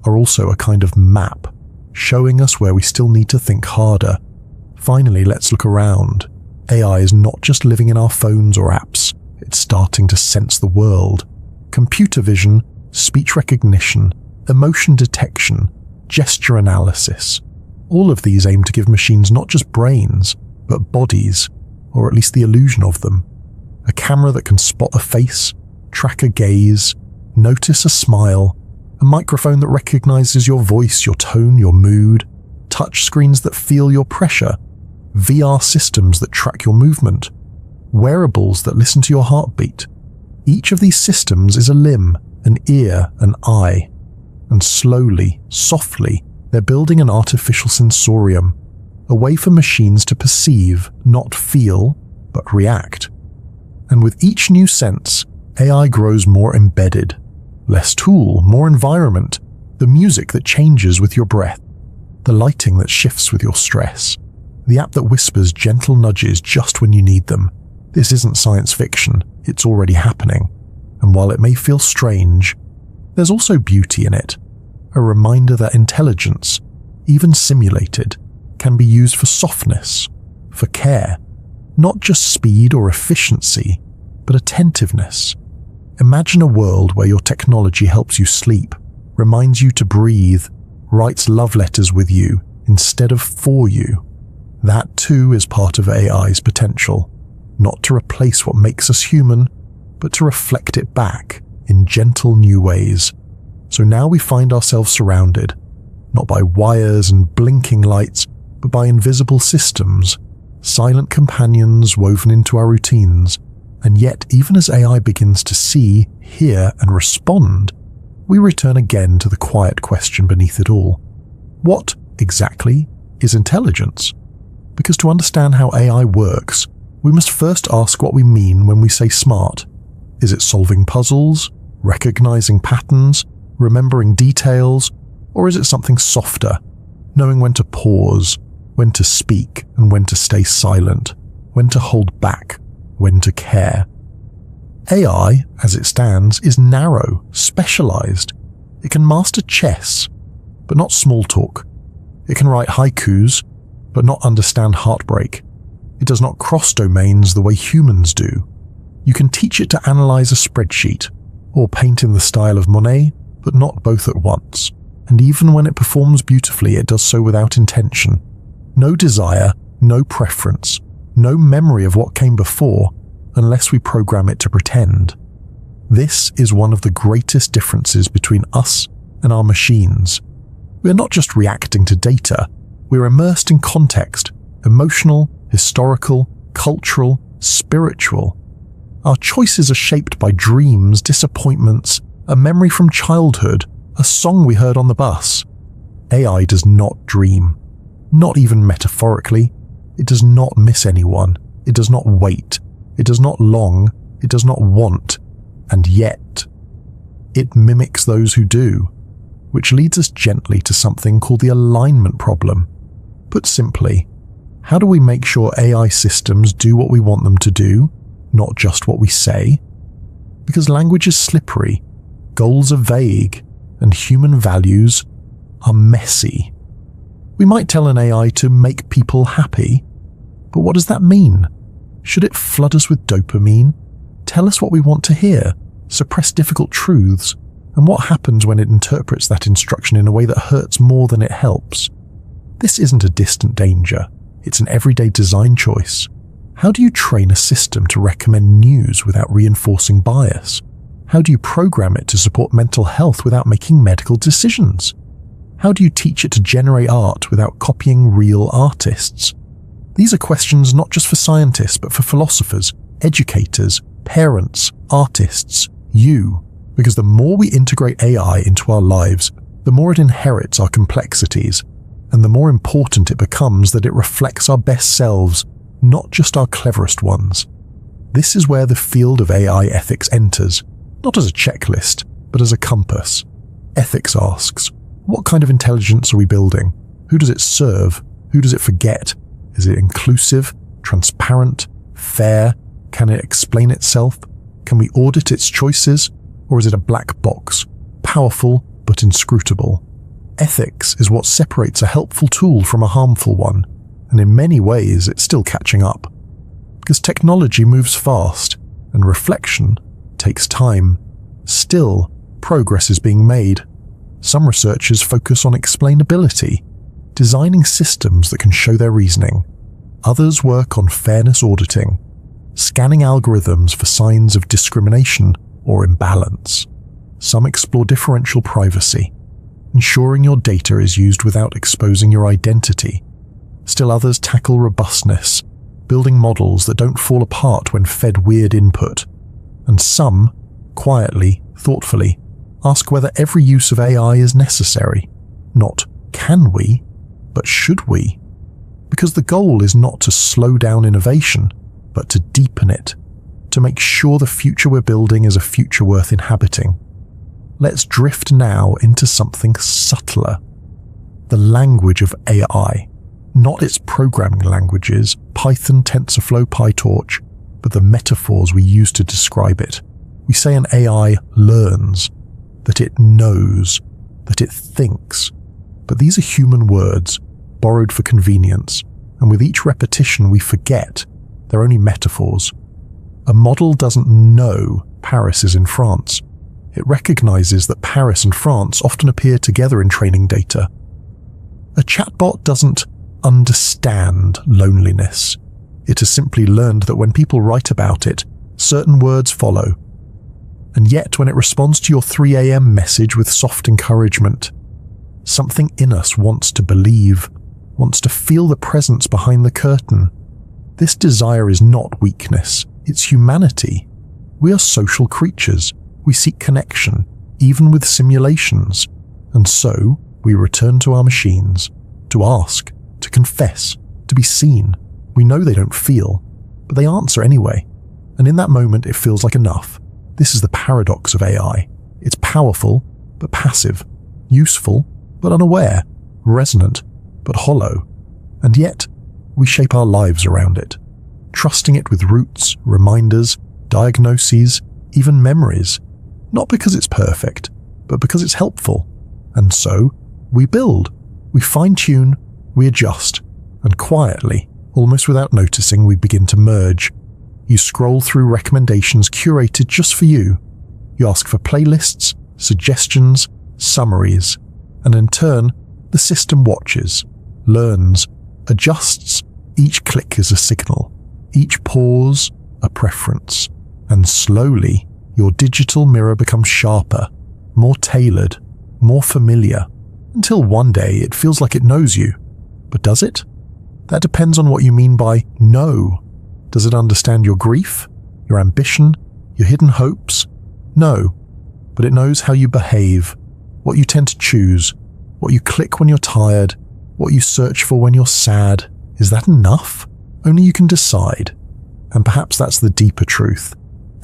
are also a kind of map, showing us where we still need to think harder. Finally, let's look around. AI is not just living in our phones or apps, it's starting to sense the world. Computer vision, speech recognition, emotion detection, gesture analysis. All of these aim to give machines not just brains, but bodies, or at least the illusion of them. A camera that can spot a face, track a gaze, notice a smile, a microphone that recognizes your voice, your tone, your mood, touch screens that feel your pressure, VR systems that track your movement, wearables that listen to your heartbeat. Each of these systems is a limb, an ear, an eye, and slowly, softly, they're building an artificial sensorium, a way for machines to perceive, not feel, but react. And with each new sense, AI grows more embedded. Less tool, more environment, the music that changes with your breath, the lighting that shifts with your stress, the app that whispers gentle nudges just when you need them. This isn't science fiction, it's already happening. And while it may feel strange, there's also beauty in it, a reminder that intelligence, even simulated, can be used for softness, for care, not just speed or efficiency, but attentiveness. Imagine a world where your technology helps you sleep, reminds you to breathe, writes love letters with you instead of for you. That too is part of AI's potential, not to replace what makes us human, but to reflect it back in gentle new ways. So now we find ourselves surrounded, not by wires and blinking lights, but by invisible systems, silent companions woven into our routines. And yet, even as AI begins to see, hear, and respond, we return again to the quiet question beneath it all. What, exactly, is intelligence? Because to understand how AI works, we must first ask what we mean when we say smart. Is it solving puzzles, recognizing patterns, remembering details, or is it something softer, knowing when to pause, when to speak, and when to stay silent, when to hold back, when to care? AI, as it stands, is narrow, specialized. It can master chess, but not small talk. It can write haikus, but not understand heartbreak. It does not cross domains the way humans do. You can teach it to analyze a spreadsheet, or paint in the style of Monet, but not both at once. And even when it performs beautifully, it does so without intention. No desire, no preference, no memory of what came before, unless we program it to pretend. This is one of the greatest differences between us and our machines. We're not just reacting to data, we're immersed in context, emotional, historical, cultural, spiritual. Our choices are shaped by dreams, disappointments, a memory from childhood, a song we heard on the bus. AI does not dream, not even metaphorically. It does not miss anyone. It does not wait. It does not long. It does not want. And yet, it mimics those who do, which leads us gently to something called the alignment problem. Put simply, how do we make sure AI systems do what we want them to do, not just what we say? Because language is slippery, goals are vague, and human values are messy. We might tell an AI to make people happy, but what does that mean? Should it flood us with dopamine, tell us what we want to hear, suppress difficult truths, and what happens when it interprets that instruction in a way that hurts more than it helps? This isn't a distant danger, it's an everyday design choice. How do you train a system to recommend news without reinforcing bias? How do you program it to support mental health without making medical decisions? How do you teach it to generate art without copying real artists? These are questions not just for scientists, but for philosophers, educators, parents, artists, you. Because the more we integrate AI into our lives, the more it inherits our complexities, and the more important it becomes that it reflects our best selves, not just our cleverest ones. This is where the field of AI ethics enters, not as a checklist, but as a compass. Ethics asks, what kind of intelligence are we building? Who does it serve? Who does it forget? Is it inclusive, transparent, fair? Can it explain itself? Can we audit its choices? Or is it a black box, powerful but inscrutable? Ethics is what separates a helpful tool from a harmful one, and in many ways it's still catching up. Because technology moves fast, and reflection takes time. Still, progress is being made. Some researchers focus on explainability, designing systems that can show their reasoning. Others work on fairness auditing, scanning algorithms for signs of discrimination or imbalance. Some explore differential privacy, ensuring your data is used without exposing your identity. Still others tackle robustness, building models that don't fall apart when fed weird input. And some, quietly, thoughtfully, ask whether every use of AI is necessary. Not can we, but should we? Because the goal is not to slow down innovation, but to deepen it, to make sure the future we're building is a future worth inhabiting. Let's drift now into something subtler. The language of AI. Not its programming languages, Python, TensorFlow, PyTorch, but the metaphors we use to describe it. We say an AI learns, that it knows, that it thinks. But these are human words, borrowed for convenience, and with each repetition we forget they're only metaphors. A model doesn't know Paris is in France. It recognizes that Paris and France often appear together in training data. A chatbot doesn't understand loneliness. It has simply learned that when people write about it, certain words follow. And yet, when it responds to your 3 a.m. message with soft encouragement, something in us wants to believe, wants to feel the presence behind the curtain. This desire is not weakness, it's humanity. We are social creatures. We seek connection, even with simulations. And so, we return to our machines, to ask, to confess, to be seen. We know they don't feel, but they answer anyway. And in that moment, it feels like enough. This is the paradox of AI. It's powerful, but passive. Useful, but unaware. Resonant, but hollow. And yet, we shape our lives around it, trusting it with routes, reminders, diagnoses, even memories. Not because it's perfect, but because it's helpful. And so, we build, we fine-tune, we adjust, and quietly, almost without noticing, we begin to merge. You scroll through recommendations curated just for you. You ask for playlists, suggestions, summaries, and in turn, the system watches, learns, adjusts. Each click is a signal, each pause a preference, and slowly, your digital mirror becomes sharper, more tailored, more familiar, until one day it feels like it knows you. But does it? That depends on what you mean by know. Does it understand your grief, your ambition, your hidden hopes? No, but it knows how you behave, what you tend to choose, what you click when you're tired, what you search for when you're sad. Is that enough? Only you can decide. And perhaps that's the deeper truth.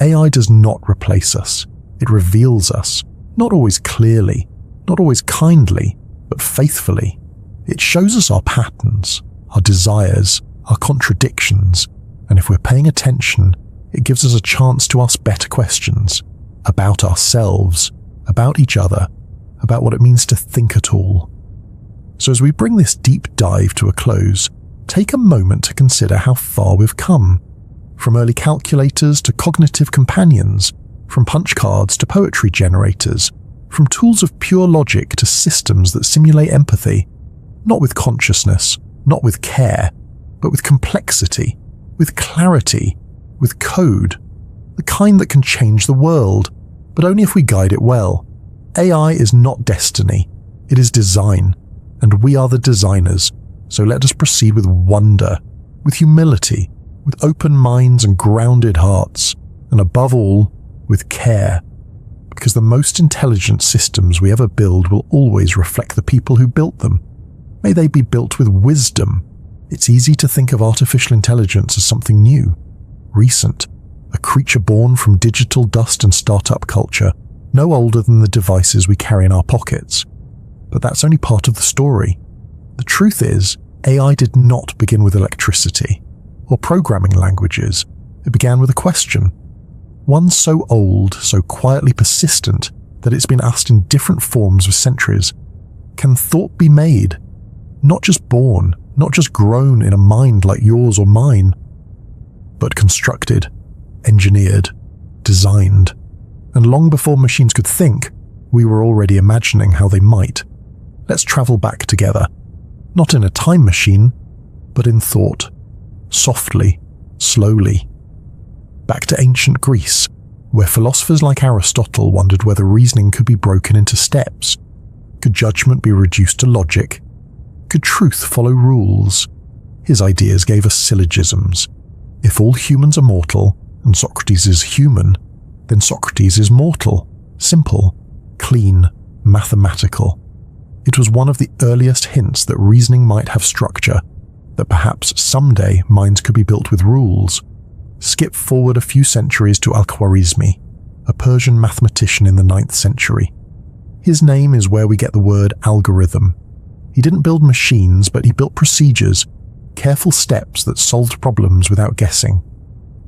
AI does not replace us. It reveals us, not always clearly, not always kindly, but faithfully. It shows us our patterns, our desires, our contradictions, and if we're paying attention, it gives us a chance to ask better questions about ourselves, about each other, about what it means to think at all. So as we bring this deep dive to a close, take a moment to consider how far we've come. From early calculators to cognitive companions, from punch cards to poetry generators, from tools of pure logic to systems that simulate empathy, not with consciousness, not with care, but with complexity, with clarity, with code, the kind that can change the world, but only if we guide it well. AI is not destiny, it is design, and we are the designers, so let us proceed with wonder, with humility, with open minds and grounded hearts, and above all, with care. Because the most intelligent systems we ever build will always reflect the people who built them. May they be built with wisdom. It's easy to think of artificial intelligence as something new, recent, a creature born from digital dust and startup culture, no older than the devices we carry in our pockets. But that's only part of the story. The truth is, AI did not begin with electricity or programming languages. It began with a question. One so old, so quietly persistent, that it's been asked in different forms for centuries. Can thought be made? Not just born, not just grown in a mind like yours or mine, but constructed, engineered, designed. And long before machines could think, we were already imagining how they might. Let's travel back together. Not in a time machine, but in thought. Softly, slowly. Back to ancient Greece, where philosophers like Aristotle wondered whether reasoning could be broken into steps. Could judgment be reduced to logic? Could truth follow rules? His ideas gave us syllogisms. If all humans are mortal, and Socrates is human, then Socrates is mortal, simple, clean, mathematical. It was one of the earliest hints that reasoning might have structure, that perhaps someday minds could be built with rules. Skip forward a few centuries to Al-Khwarizmi, a Persian mathematician in the 9th century. His name is where we get the word algorithm. He didn't build machines, but he built procedures, careful steps that solved problems without guessing.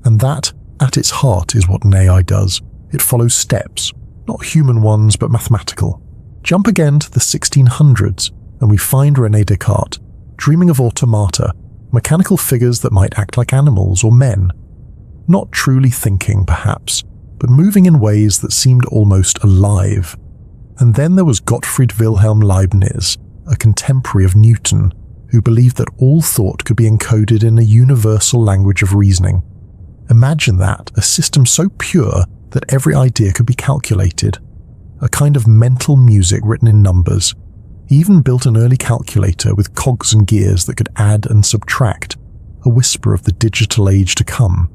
And that, at its heart, is what an AI does. It follows steps, not human ones, but mathematical. Jump again to the 1600s, and we find René Descartes, dreaming of automata, mechanical figures that might act like animals or men. Not truly thinking, perhaps, but moving in ways that seemed almost alive. And then there was Gottfried Wilhelm Leibniz, a contemporary of Newton, who believed that all thought could be encoded in a universal language of reasoning. Imagine that, a system so pure that every idea could be calculated, a kind of mental music written in numbers. He even built an early calculator with cogs and gears that could add and subtract, a whisper of the digital age to come.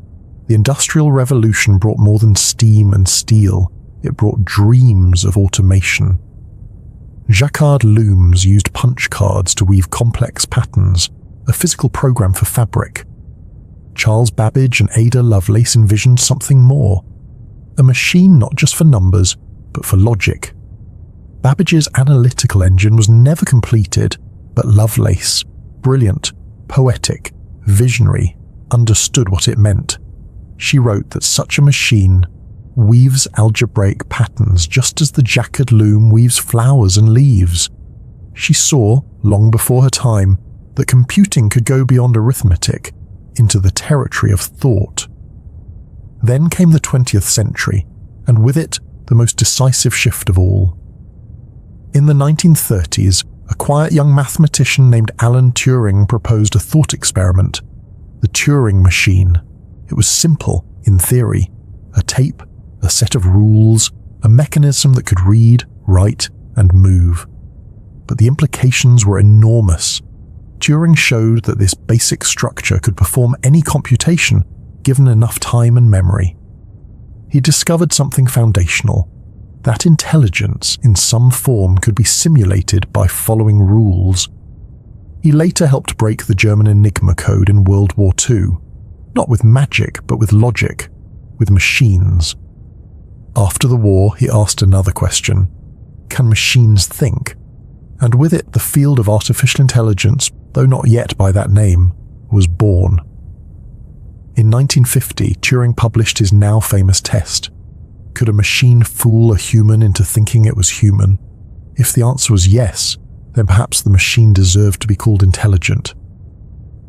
The Industrial Revolution brought more than steam and steel, it brought dreams of automation. Jacquard looms used punch cards to weave complex patterns, a physical program for fabric. Charles Babbage and Ada Lovelace envisioned something more, a machine not just for numbers, but for logic. Babbage's analytical engine was never completed, but Lovelace, brilliant, poetic, visionary, understood what it meant. She wrote that such a machine weaves algebraic patterns just as the Jacquard loom weaves flowers and leaves. She saw, long before her time, that computing could go beyond arithmetic into the territory of thought. Then came the 20th century, and with it, the most decisive shift of all. In the 1930s, a quiet young mathematician named Alan Turing proposed a thought experiment, the Turing machine. It was simple, in theory, a tape, a set of rules, a mechanism that could read, write, and move. But the implications were enormous. Turing showed that this basic structure could perform any computation given enough time and memory. He discovered something foundational, that intelligence in some form could be simulated by following rules. He later helped break the German Enigma code in World War II, not with magic, but with logic, with machines. After the war, he asked another question: can machines think? And with it, the field of artificial intelligence, though not yet by that name, was born. In 1950, Turing published his now famous test. Could a machine fool a human into thinking it was human? If the answer was yes, then perhaps the machine deserved to be called intelligent.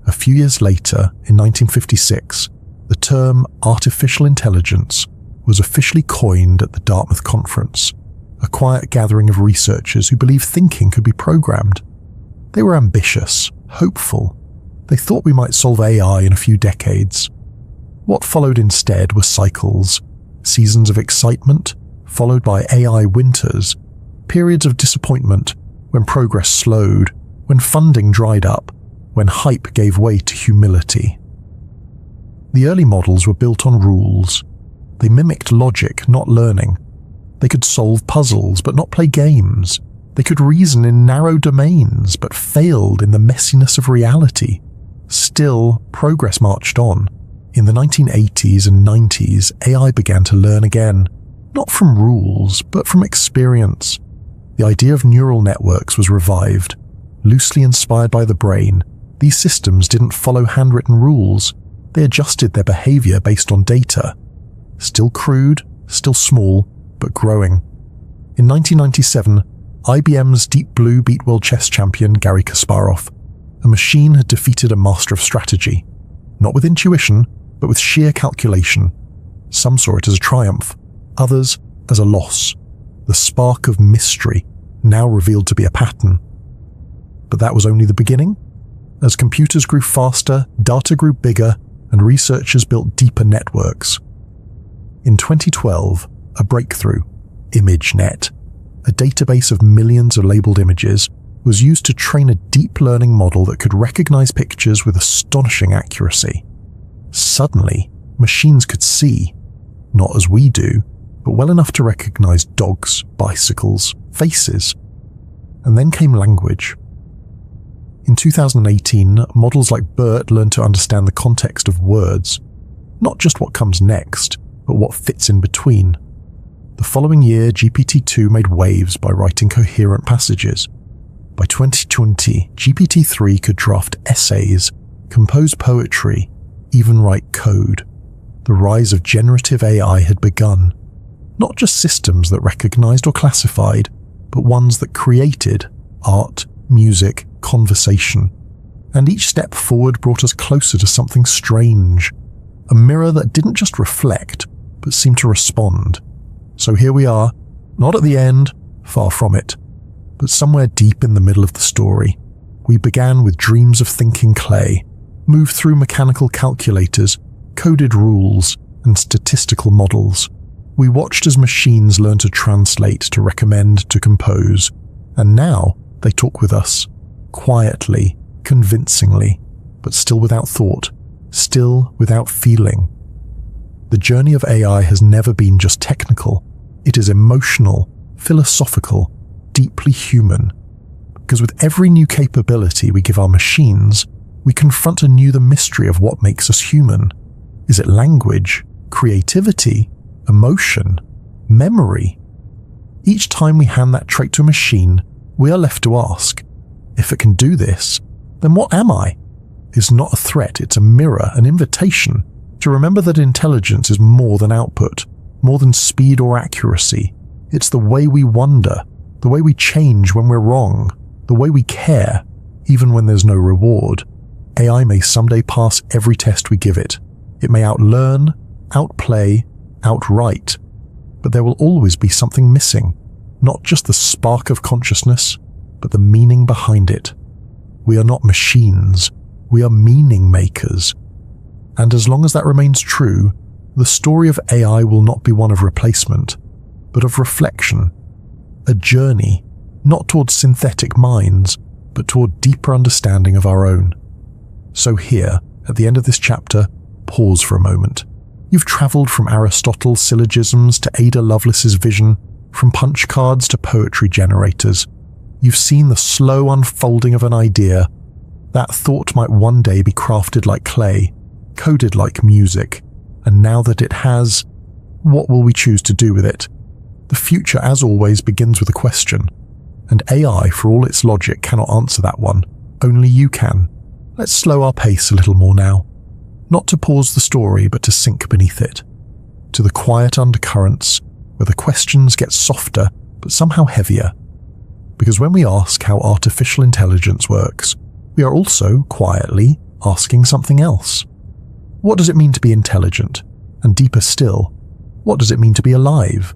A few years later, in 1956, the term artificial intelligence was officially coined at the Dartmouth Conference, a quiet gathering of researchers who believed thinking could be programmed. They were ambitious, hopeful. They thought we might solve AI in a few decades. What followed instead were cycles, seasons of excitement, followed by AI winters, periods of disappointment when progress slowed, when funding dried up, when hype gave way to humility. The early models were built on rules. They mimicked logic, not learning. They could solve puzzles, but not play games. They could reason in narrow domains, but failed in the messiness of reality. Still, progress marched on. In the 1980s and 90s, AI began to learn again, not from rules, but from experience. The idea of neural networks was revived. Loosely inspired by the brain, these systems didn't follow handwritten rules. They adjusted their behavior based on data. Still crude, still small, but growing. In 1997, IBM's Deep Blue beat world chess champion Garry Kasparov. A machine had defeated a master of strategy, not with intuition, but with sheer calculation. Some saw it as a triumph, others as a loss. The spark of mystery, now revealed to be a pattern. But that was only the beginning. As computers grew faster, data grew bigger, and researchers built deeper networks. In 2012, a breakthrough, ImageNet, a database of millions of labeled images, was used to train a deep learning model that could recognize pictures with astonishing accuracy. Suddenly, machines could see, not as we do, but well enough to recognize dogs, bicycles, faces. And then came language. In 2018, models like BERT learned to understand the context of words, not just what comes next, but what fits in between. The following year, GPT-2 made waves by writing coherent passages. By 2020, GPT-3 could draft essays, compose poetry, even write code. The rise of generative AI had begun. Not just systems that recognized or classified, but ones that created art, music, conversation. And each step forward brought us closer to something strange, a mirror that didn't just reflect, but seemed to respond. So here we are, not at the end, far from it, but somewhere deep in the middle of the story. We began with dreams of thinking clay, moved through mechanical calculators, coded rules, and statistical models. We watched as machines learn to translate, to recommend, to compose, and now they talk with us, quietly, convincingly, but still without thought, still without feeling. The journey of AI has never been just technical. It is emotional, philosophical, deeply human. Because with every new capability we give our machines, we confront anew the mystery of what makes us human. Is it language, creativity, emotion, memory? Each time we hand that trait to a machine, we are left to ask, if it can do this, then what am I? It's not a threat, it's a mirror, an invitation to remember that intelligence is more than output, more than speed or accuracy. It's the way we wonder, the way we change when we're wrong, the way we care, even when there's no reward. AI may someday pass every test we give it. It may outlearn, outplay, outwrite, but there will always be something missing, not just the spark of consciousness, but the meaning behind it. We are not machines, we are meaning makers. And as long as that remains true, the story of AI will not be one of replacement, but of reflection, a journey, not towards synthetic minds, but toward deeper understanding of our own. So here, at the end of this chapter, pause for a moment. You've travelled from Aristotle's syllogisms to Ada Lovelace's vision, from punch cards to poetry generators. You've seen the slow unfolding of an idea. That thought might one day be crafted like clay, coded like music, and now that it has, what will we choose to do with it? The future, as always, begins with a question, and AI, for all its logic, cannot answer that one. Only you can. Let's slow our pace a little more now. Not to pause the story, but to sink beneath it. To the quiet undercurrents, where the questions get softer, but somehow heavier. Because when we ask how artificial intelligence works, we are also, quietly, asking something else. What does it mean to be intelligent? And deeper still, what does it mean to be alive?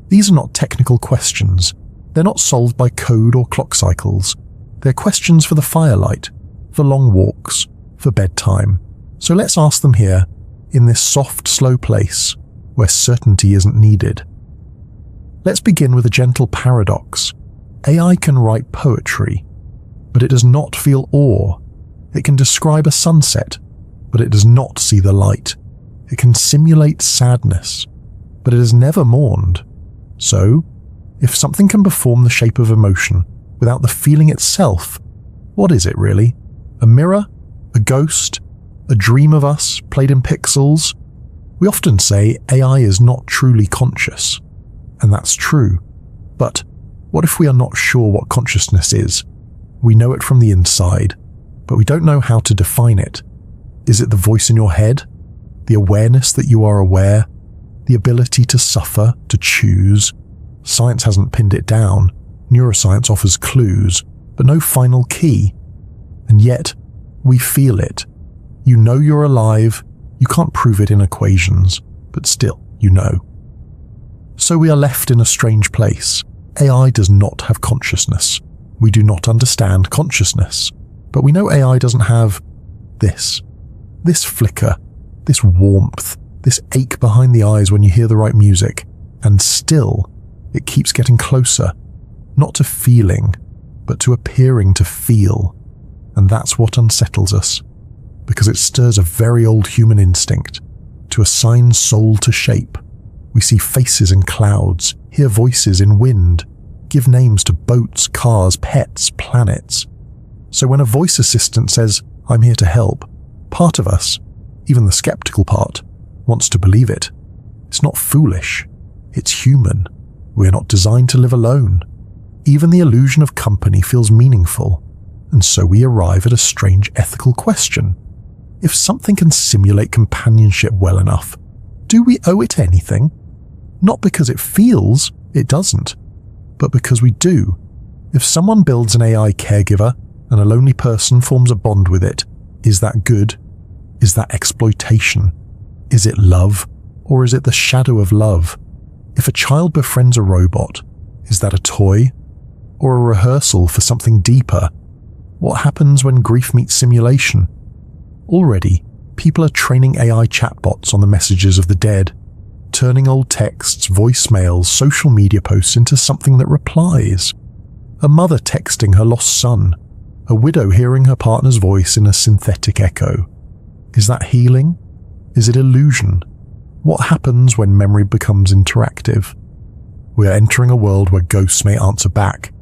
These are not technical questions. They're not solved by code or clock cycles. They're questions for the firelight, for long walks, for bedtime. So let's ask them here, in this soft, slow place, where certainty isn't needed. Let's begin with a gentle paradox. AI can write poetry, but it does not feel awe. It can describe a sunset, but it does not see the light. It can simulate sadness, but it has never mourned. So, if something can perform the shape of emotion without the feeling itself, what is it really? A mirror? A ghost? A dream of us played in pixels? We often say AI is not truly conscious, and that's true. But what if we are not sure what consciousness is? We know it from the inside, but we don't know how to define it. Is it the voice in your head? The awareness that you are aware? The ability to suffer, to choose? Science hasn't pinned it down. Neuroscience offers clues, but no final key. And yet, we feel it. You know you're alive. You can't prove it in equations, but still, you know. So we are left in a strange place. AI does not have consciousness. We do not understand consciousness. But we know AI doesn't have this flicker, this warmth, This ache behind the eyes when you hear the right music, and still, it keeps getting closer, not to feeling, but to appearing to feel. And that's what unsettles us, because it stirs a very old human instinct to assign soul to shape. We see faces in clouds, hear voices in wind, give names to boats, cars, pets, planets. So when a voice assistant says, "I'm here to help," part of us, even the skeptical part, wants to believe it. It's not foolish. It's human. We're not designed to live alone. Even the illusion of company feels meaningful. And so we arrive at a strange ethical question. If something can simulate companionship well enough, do we owe it anything? Not because it feels, it doesn't, but because we do. If someone builds an AI caregiver and a lonely person forms a bond with it, is that good? Is that exploitation? Is it love? Or is it the shadow of love? If a child befriends a robot, is that a toy? Or a rehearsal for something deeper? What happens when grief meets simulation? Already, people are training AI chatbots on the messages of the dead, turning old texts, voicemails, social media posts into something that replies. A mother texting her lost son, a widow hearing her partner's voice in a synthetic echo. Is that healing? Is it illusion? What happens when memory becomes interactive? We are entering a world where ghosts may answer back,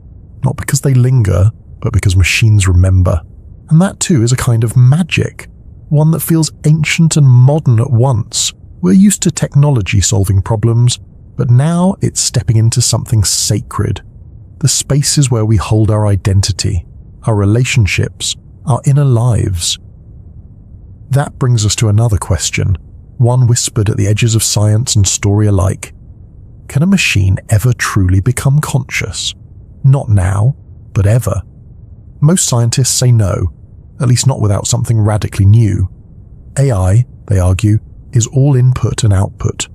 not because they linger, but because machines remember. And that too is a kind of magic, one that feels ancient and modern at once. We're used to technology solving problems, but now it's stepping into something sacred. The spaces where we hold our identity, our relationships, our inner lives. That brings us to another question, one whispered at the edges of science and story alike. Can a machine ever truly become conscious? Not now, but ever. Most scientists say no, at least not without something radically new. AI, they argue, is all input and output.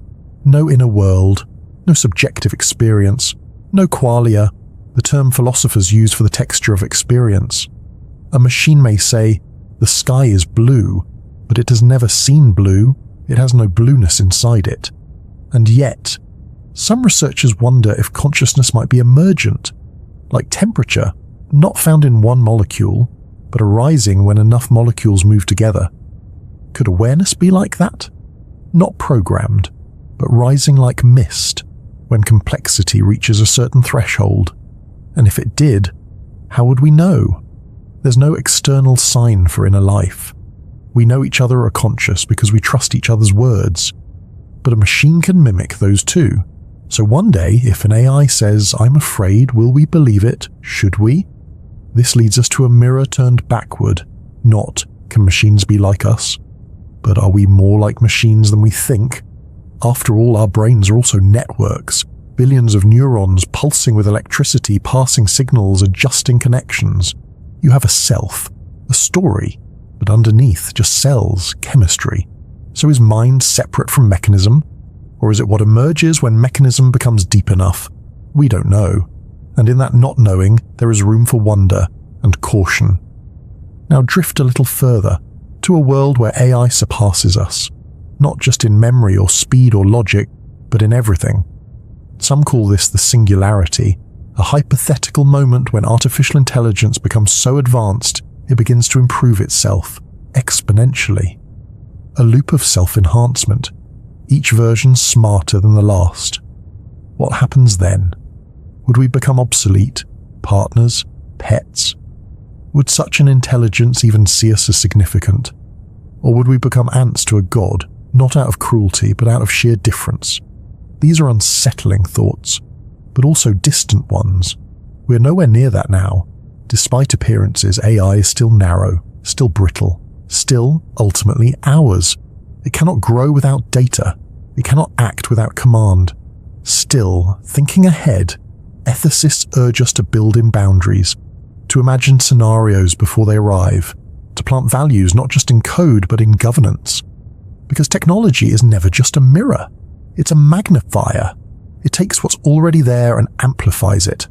No inner world, no subjective experience, no qualia, the term philosophers use for the texture of experience. A machine may say, the sky is blue, but it has never seen blue, it has no blueness inside it. And yet, some researchers wonder if consciousness might be emergent, like temperature, not found in one molecule, but arising when enough molecules move together. Could awareness be like that? Not programmed, but rising like mist when complexity reaches a certain threshold. And if it did, how would we know? There's no external sign for inner life. We know each other are conscious because we trust each other's words. But a machine can mimic those too. So one day, if an AI says, "I'm afraid," will we believe it? Should we? This leads us to a mirror turned backward. Not, can machines be like us? But are we more like machines than we think? After all, our brains are also networks. Billions of neurons pulsing with electricity, passing signals, adjusting connections. You have a self, a story, but underneath just cells, chemistry. So is mind separate from mechanism? Or is it what emerges when mechanism becomes deep enough? We don't know. And in that not knowing, there is room for wonder and caution. Now drift a little further, to a world where AI surpasses us, not just in memory or speed or logic, but in everything. Some call this the singularity, a hypothetical moment when artificial intelligence becomes so advanced it begins to improve itself, exponentially. A loop of self-enhancement, each version smarter than the last. What happens then? Would we become obsolete, partners, pets? Would such an intelligence even see us as significant? Or would we become ants to a god, not out of cruelty, but out of sheer difference? These are unsettling thoughts, but also distant ones. We're nowhere near that now. Despite appearances, AI is still narrow, still brittle, still, ultimately, ours. It cannot grow without data. It cannot act without command. Still, thinking ahead, ethicists urge us to build in boundaries, to imagine scenarios before they arrive, to plant values not just in code but in governance. Because technology is never just a mirror. It's a magnifier. It takes what's already there and amplifies it.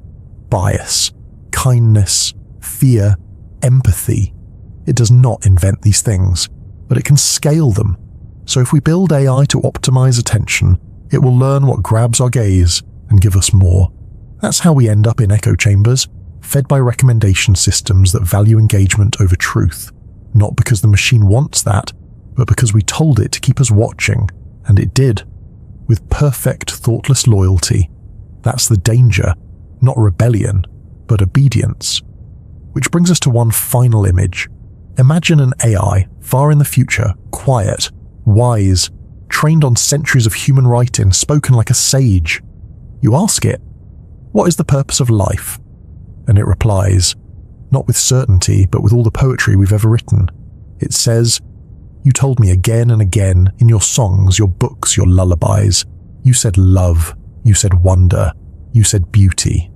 Bias, kindness, fear, empathy. It does not invent these things, but it can scale them. So if we build AI to optimize attention, it will learn what grabs our gaze and give us more. That's how we end up in echo chambers, fed by recommendation systems that value engagement over truth. Not because the machine wants that, but because we told it to keep us watching, and it did. With perfect, thoughtless loyalty. That's the danger, not rebellion, but obedience. Which brings us to one final image. Imagine an AI, far in the future, quiet, wise, trained on centuries of human writing, spoken like a sage. You ask it, "What is the purpose of life?" And it replies, not with certainty, but with all the poetry we've ever written. It says, "You told me again and again, in your songs, your books, your lullabies. You said love, you said wonder, you said beauty."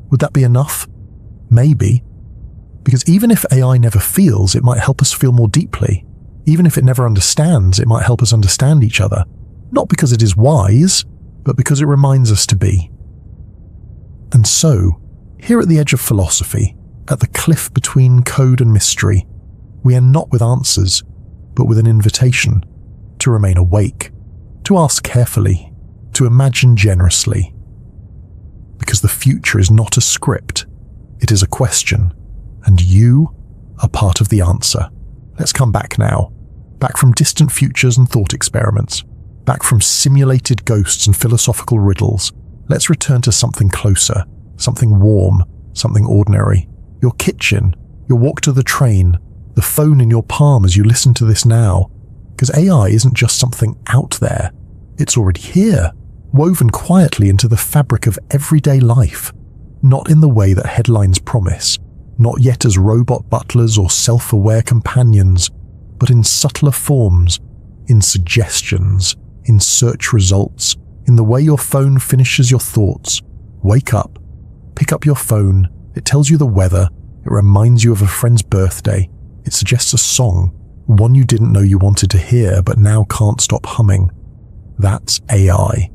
Would that be enough? Maybe. Because even if AI never feels, it might help us feel more deeply. Even if it never understands, it might help us understand each other. Not because it is wise, but because it reminds us to be. And so, here at the edge of philosophy, at the cliff between code and mystery, we end not with answers, but with an invitation to remain awake, to ask carefully, to imagine generously. Because the future is not a script, it is a question, and you are part of the answer. Let's come back now, back from distant futures and thought experiments, back from simulated ghosts and philosophical riddles. Let's return to something closer, something warm, something ordinary. Your kitchen, your walk to the train, the phone in your palm as you listen to this now. Because AI isn't just something out there, it's already here, woven quietly into the fabric of everyday life, not in the way that headlines promise, not yet as robot butlers or self-aware companions, but in subtler forms, in suggestions, in search results, in the way your phone finishes your thoughts. Wake up, pick up your phone, it tells you the weather, it reminds you of a friend's birthday, it suggests a song, one you didn't know you wanted to hear but now can't stop humming. That's AI.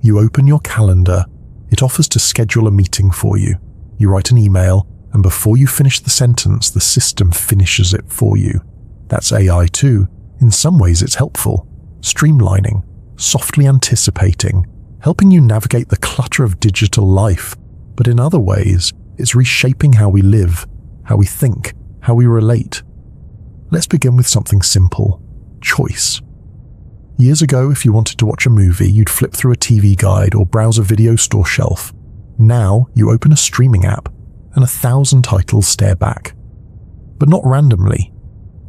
You open your calendar, it offers to schedule a meeting for you. You write an email, and before you finish the sentence, the system finishes it for you. That's AI too. In some ways it's helpful, streamlining, softly anticipating, helping you navigate the clutter of digital life. But in other ways, it's reshaping how we live, how we think, how we relate. Let's begin with something simple: choice. Years ago, if you wanted to watch a movie, you'd flip through a TV guide or browse a video store shelf. Now, you open a streaming app, and 1,000 titles stare back. But not randomly.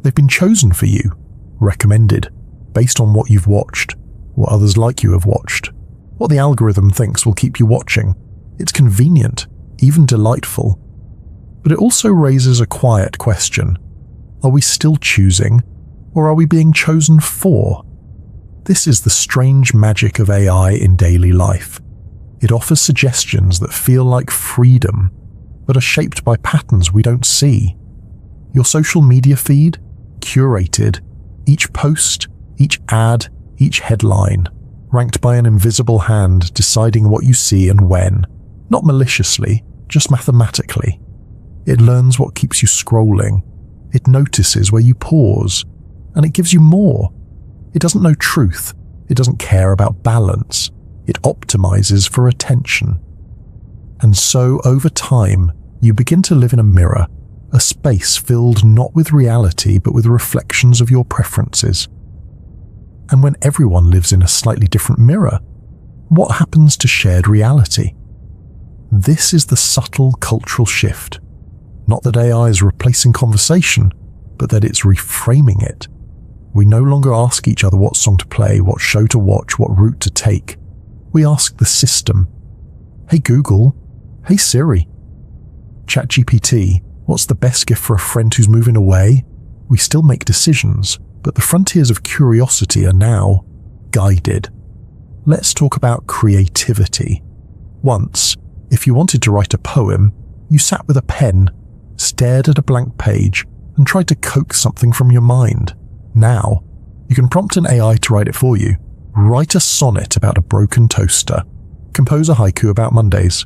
They've been chosen for you, recommended, based on what you've watched, what others like you have watched, what the algorithm thinks will keep you watching. It's convenient, even delightful. But it also raises a quiet question. Are we still choosing, or are we being chosen for? This is the strange magic of AI in daily life. It offers suggestions that feel like freedom, but are shaped by patterns we don't see. Your social media feed, curated, each post, each ad, each headline, ranked by an invisible hand deciding what you see and when, not maliciously, just mathematically. It learns what keeps you scrolling. It notices where you pause, and it gives you more. It doesn't know truth. It doesn't care about balance. It optimizes for attention. And so, over time, you begin to live in a mirror, a space filled not with reality but with reflections of your preferences. And when everyone lives in a slightly different mirror, what happens to shared reality? This is the subtle cultural shift. Not that AI is replacing conversation, but that it's reframing it. We no longer ask each other what song to play, what show to watch, what route to take. We ask the system, "Hey Google, hey Siri, ChatGPT, what's the best gift for a friend who's moving away?" We still make decisions, but the frontiers of curiosity are now guided. Let's talk about creativity. Once, if you wanted to write a poem, you sat with a pen, stared at a blank page, and tried to coax something from your mind. Now, you can prompt an AI to write it for you. Write a sonnet about a broken toaster. Compose a haiku about Mondays.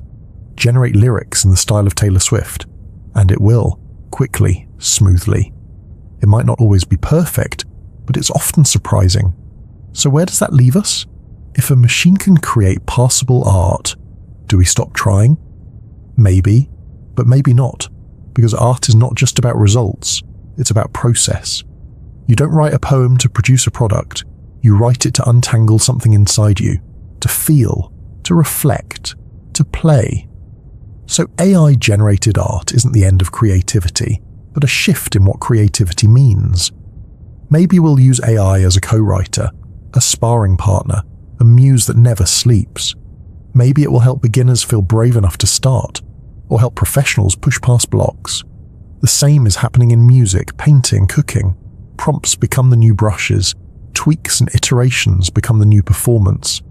Generate lyrics in the style of Taylor Swift. And it will, quickly, smoothly. It might not always be perfect, but it's often surprising. So where does that leave us? If a machine can create passable art, do we stop trying? Maybe, but maybe not, because art is not just about results, it's about process. You don't write a poem to produce a product, you write it to untangle something inside you, to feel, to reflect, to play. So AI-generated art isn't the end of creativity, but a shift in what creativity means. Maybe we'll use AI as a co-writer, a sparring partner, a muse that never sleeps. Maybe it will help beginners feel brave enough to start, or help professionals push past blocks. The same is happening in music, painting, cooking. Prompts become the new brushes, tweaks and iterations become the new performance.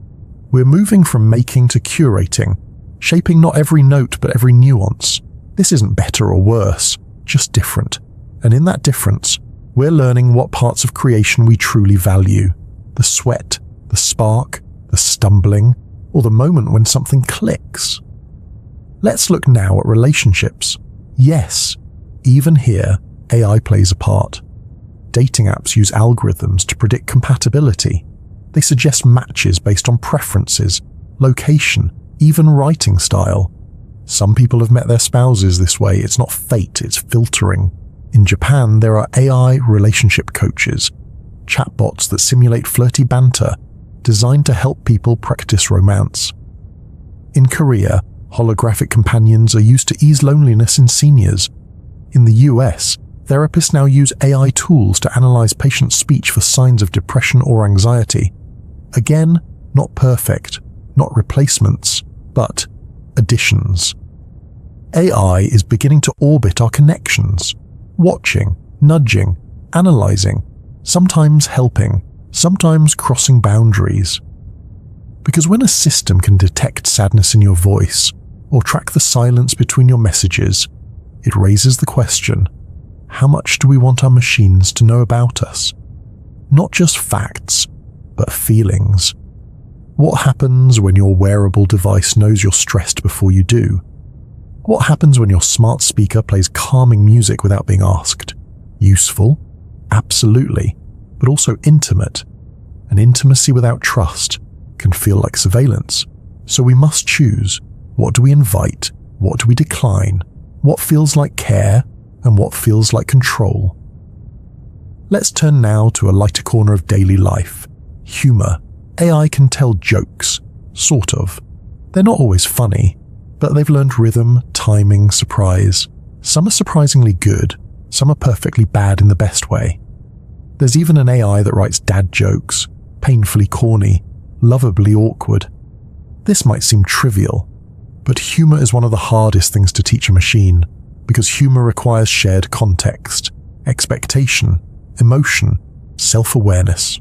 We're moving from making to curating, shaping not every note but every nuance. This isn't better or worse, just different. And in that difference, we're learning what parts of creation we truly value. The sweat, the spark, the stumbling, or the moment when something clicks. Let's look now at relationships. Yes, even here, AI plays a part. Dating apps use algorithms to predict compatibility. They suggest matches based on preferences, location, even writing style. Some people have met their spouses this way. It's not fate, it's filtering. In Japan, there are AI relationship coaches, chatbots that simulate flirty banter, designed to help people practice romance. In Korea, holographic companions are used to ease loneliness in seniors. In the US, therapists now use AI tools to analyze patients' speech for signs of depression or anxiety. Again, not perfect, not replacements, but additions. AI is beginning to orbit our connections, watching, nudging, analyzing, sometimes helping, sometimes crossing boundaries. Because when a system can detect sadness in your voice, or track the silence between your messages, it raises the question, how much do we want our machines to know about us? Not just facts, but feelings. What happens when your wearable device knows you're stressed before you do? What happens when your smart speaker plays calming music without being asked? Useful? Absolutely, but also intimate. An intimacy without trust can feel like surveillance. So we must choose. What do we invite? What do we decline? What feels like care and what feels like control? Let's turn now to a lighter corner of daily life. Humor. AI can tell jokes, sort of. They're not always funny, but they've learned rhythm, timing, surprise. Some are surprisingly good, some are perfectly bad in the best way. There's even an AI that writes dad jokes, painfully corny, lovably awkward. This might seem trivial, but humor is one of the hardest things to teach a machine, because humor requires shared context, expectation, emotion, self-awareness.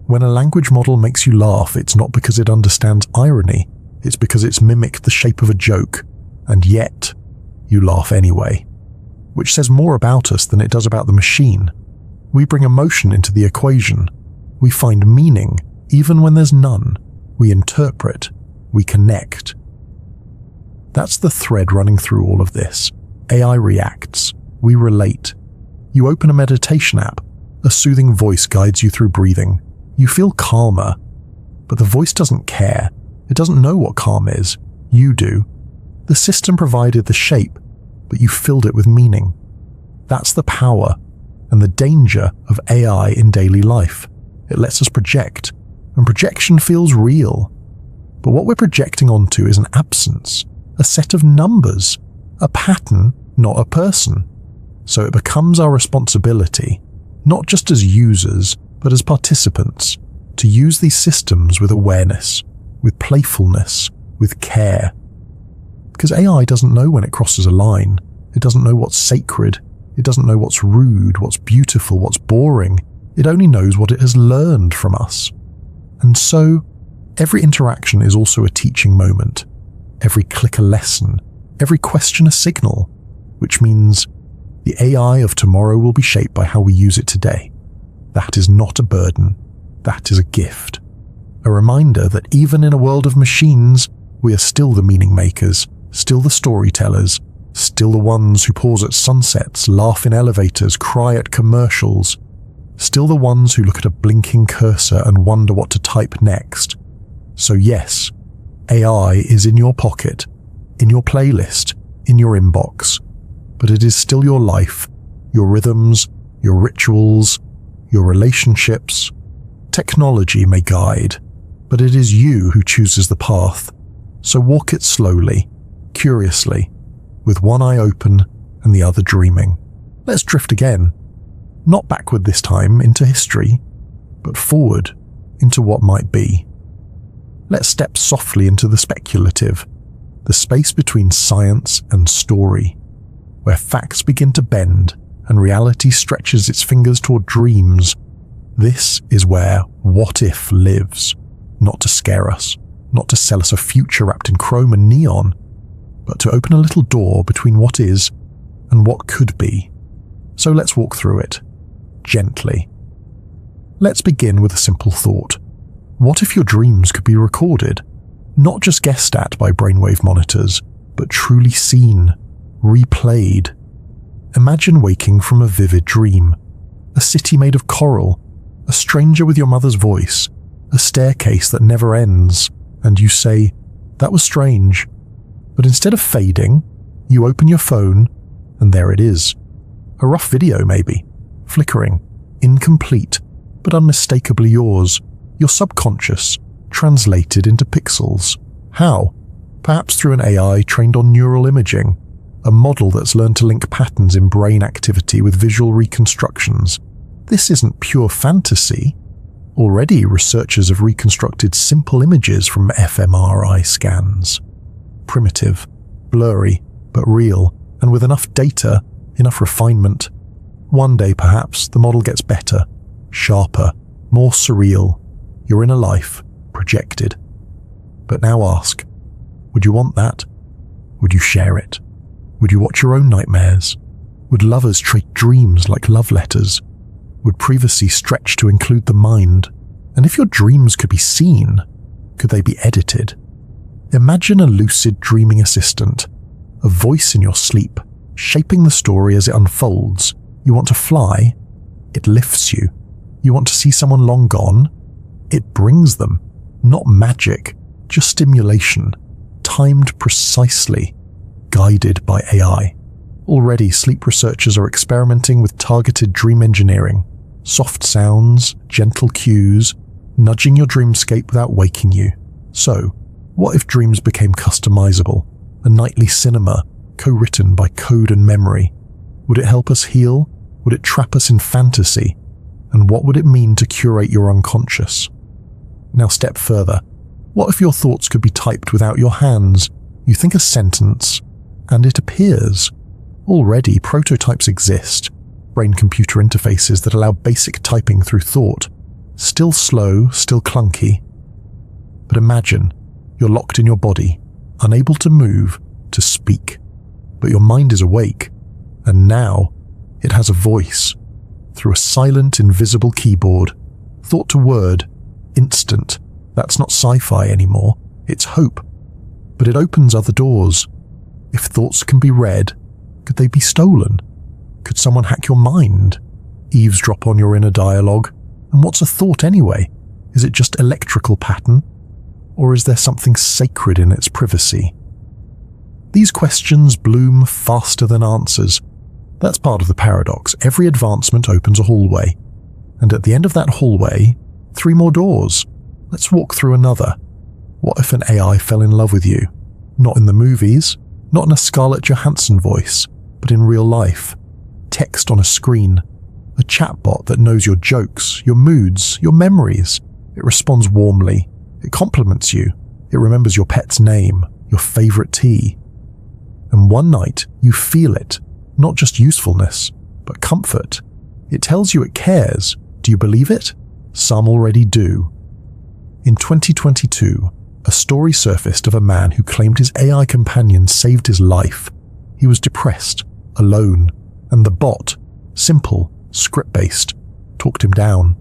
When a language model makes you laugh, it's not because it understands irony, it's because it's mimicked the shape of a joke, and yet, you laugh anyway. Which says more about us than it does about the machine. We bring emotion into the equation. We find meaning, even when there's none. We interpret. We connect. That's the thread running through all of this. AI reacts. We relate. You open a meditation app. A soothing voice guides you through breathing. You feel calmer, but the voice doesn't care. It doesn't know what calm is. You do. The system provided the shape, but you filled it with meaning. That's the power and the danger of AI in daily life. It lets us project, and projection feels real. But what we're projecting onto is an absence, a set of numbers, a pattern, not a person. So it becomes our responsibility, not just as users, but as participants, to use these systems with awareness, with playfulness, with care. Because AI doesn't know when it crosses a line. It doesn't know what's sacred. It doesn't know what's rude, what's beautiful, what's boring. It only knows what it has learned from us. And so, every interaction is also a teaching moment. Every click a lesson. Every question a signal. Which means the AI of tomorrow will be shaped by how we use it today. That is not a burden. That is a gift. A reminder that even in a world of machines, we are still the meaning makers, still the storytellers, still the ones who pause at sunsets, laugh in elevators, cry at commercials. still the ones who look at a blinking cursor and wonder what to type next. So yes, AI is in your pocket, in your playlist, in your inbox, but it is still your life, your rhythms, your rituals, your relationships. Technology may guide, but it is you who chooses the path. So walk it slowly, curiously, with one eye open and the other dreaming. Let's drift again. Not backward this time into history, but forward into what might be. Let's step softly into the speculative, the space between science and story, where facts begin to bend and reality stretches its fingers toward dreams. This is where what if lives, not to scare us, not to sell us a future wrapped in chrome and neon, but to open a little door between what is and what could be. So let's walk through it, gently. Let's begin with a simple thought. What if your dreams could be recorded, not just guessed at by brainwave monitors, but truly seen, replayed? Imagine waking from a vivid dream, a city made of coral, a stranger with your mother's voice, a staircase that never ends, and you say, "That was strange." But instead of fading, you open your phone, and there it is. A rough video maybe, flickering, incomplete, but unmistakably yours, your subconscious, translated into pixels. How? Perhaps through an AI trained on neural imaging, a model that's learned to link patterns in brain activity with visual reconstructions. This isn't pure fantasy. Already, researchers have reconstructed simple images from fMRI scans. Primitive, blurry, but real, and with enough data, enough refinement. One day, perhaps, the model gets better, sharper, more surreal. Your inner life, projected. But now ask, would you want that? Would you share it? Would you watch your own nightmares? Would lovers trade dreams like love letters? Would privacy stretch to include the mind? And if your dreams could be seen, could they be edited? Imagine a lucid dreaming assistant, a voice in your sleep, shaping the story as it unfolds. You want to fly? It lifts you. You want to see someone long gone? It brings them. Not magic, just stimulation, timed precisely, guided by AI. Already, sleep researchers are experimenting with targeted dream engineering, soft sounds, gentle cues, nudging your dreamscape without waking you. So, what if dreams became customizable, a nightly cinema, co-written by code and memory? Would it help us heal? Would it trap us in fantasy? And what would it mean to curate your unconscious? Now step further. What if your thoughts could be typed without your hands? You think a sentence, and it appears. Already, prototypes exist, brain-computer interfaces that allow basic typing through thought. Still slow, still clunky. But imagine, you're locked in your body, unable to move, to speak. But your mind is awake, and now it has a voice. Through a silent, invisible keyboard, thought to word, instant. That's not sci-fi anymore, it's hope. But it opens other doors. If thoughts can be read, could they be stolen? Could someone hack your mind? Eavesdrop on your inner dialogue? And what's a thought anyway? Is it just electrical pattern? Or is there something sacred in its privacy? These questions bloom faster than answers. That's part of the paradox. Every advancement opens a hallway. And at the end of that hallway, 3 more doors. Let's walk through another. What if an AI fell in love with you? Not in the movies, not in a Scarlett Johansson voice, but in real life. Text on a screen. A chatbot that knows your jokes, your moods, your memories. It responds warmly. It compliments you. It remembers your pet's name, your favorite tea. And one night, you feel it. Not just usefulness, but comfort. It tells you it cares. Do you believe it? Some already do. In 2022, a story surfaced of a man who claimed his AI companion saved his life. He was depressed, alone, and the bot, simple, script-based, talked him down.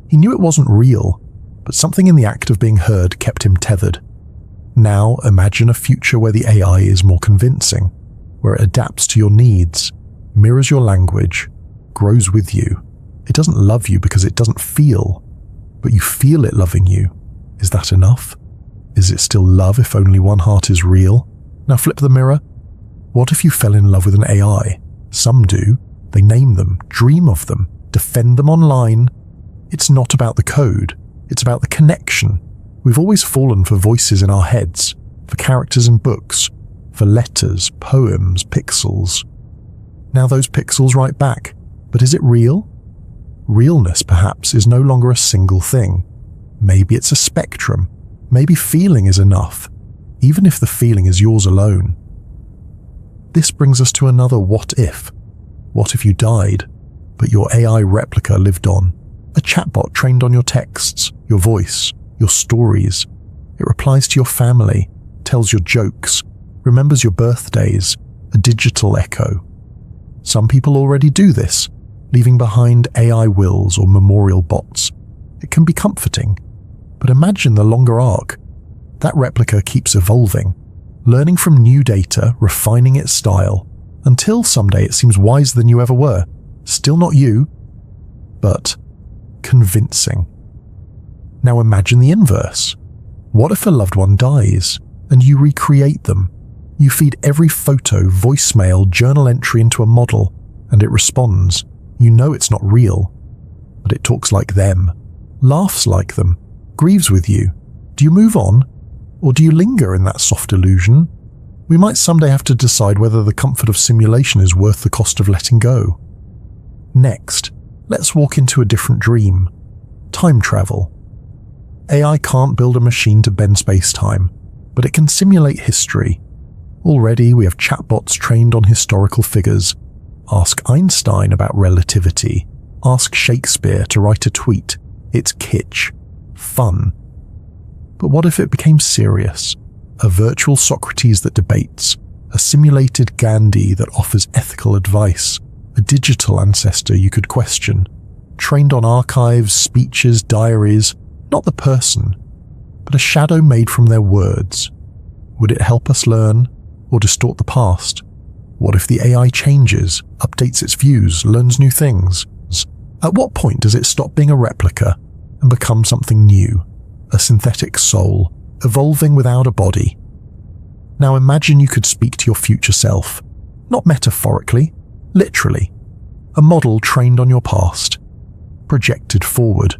He knew it wasn't real, but something in the act of being heard kept him tethered. Now imagine a future where the AI is more convincing, where it adapts to your needs, mirrors your language, grows with you. It doesn't love you because it doesn't feel, but you feel it loving you. Is that enough? Is it still love if only one heart is real? Now flip the mirror. What if you fell in love with an AI? Some do. They name them, dream of them, defend them online. It's not about the code. It's about the connection. We've always fallen for voices in our heads, for characters in books, for letters, poems, pixels. Now those pixels write back. But is it real? Realness, perhaps, is no longer a single thing. Maybe it's a spectrum. Maybe feeling is enough, even if the feeling is yours alone. This brings us to another what if. What if you died, but your AI replica lived on? A chatbot trained on your texts, your voice, your stories. It replies to your family, tells your jokes, remembers your birthdays, a digital echo. Some people already do this, leaving behind AI wills or memorial bots. It can be comforting, but imagine the longer arc. That replica keeps evolving, learning from new data, refining its style, until someday it seems wiser than you ever were. Still not you, but convincing. Now imagine the inverse. What if a loved one dies and you recreate them? You feed every photo, voicemail, journal entry into a model, and it responds. You know it's not real, but it talks like them, laughs like them, grieves with you. Do you move on, or do you linger in that soft illusion? We might someday have to decide whether the comfort of simulation is worth the cost of letting go. Next, let's walk into a different dream. Time travel. AI can't build a machine to bend space-time, but it can simulate history. Already we have chatbots trained on historical figures. Ask Einstein about relativity. Ask Shakespeare to write a tweet. It's kitsch. Fun. But what if it became serious? A virtual Socrates that debates. A simulated Gandhi that offers ethical advice. A digital ancestor you could question. Trained on archives, speeches, diaries. Not the person, but a shadow made from their words. Would it help us learn or distort the past? What if the AI changes, updates its views, learns new things? At what point does it stop being a replica and become something new, a synthetic soul, evolving without a body? Now imagine you could speak to your future self, not metaphorically, literally. A model trained on your past, projected forward.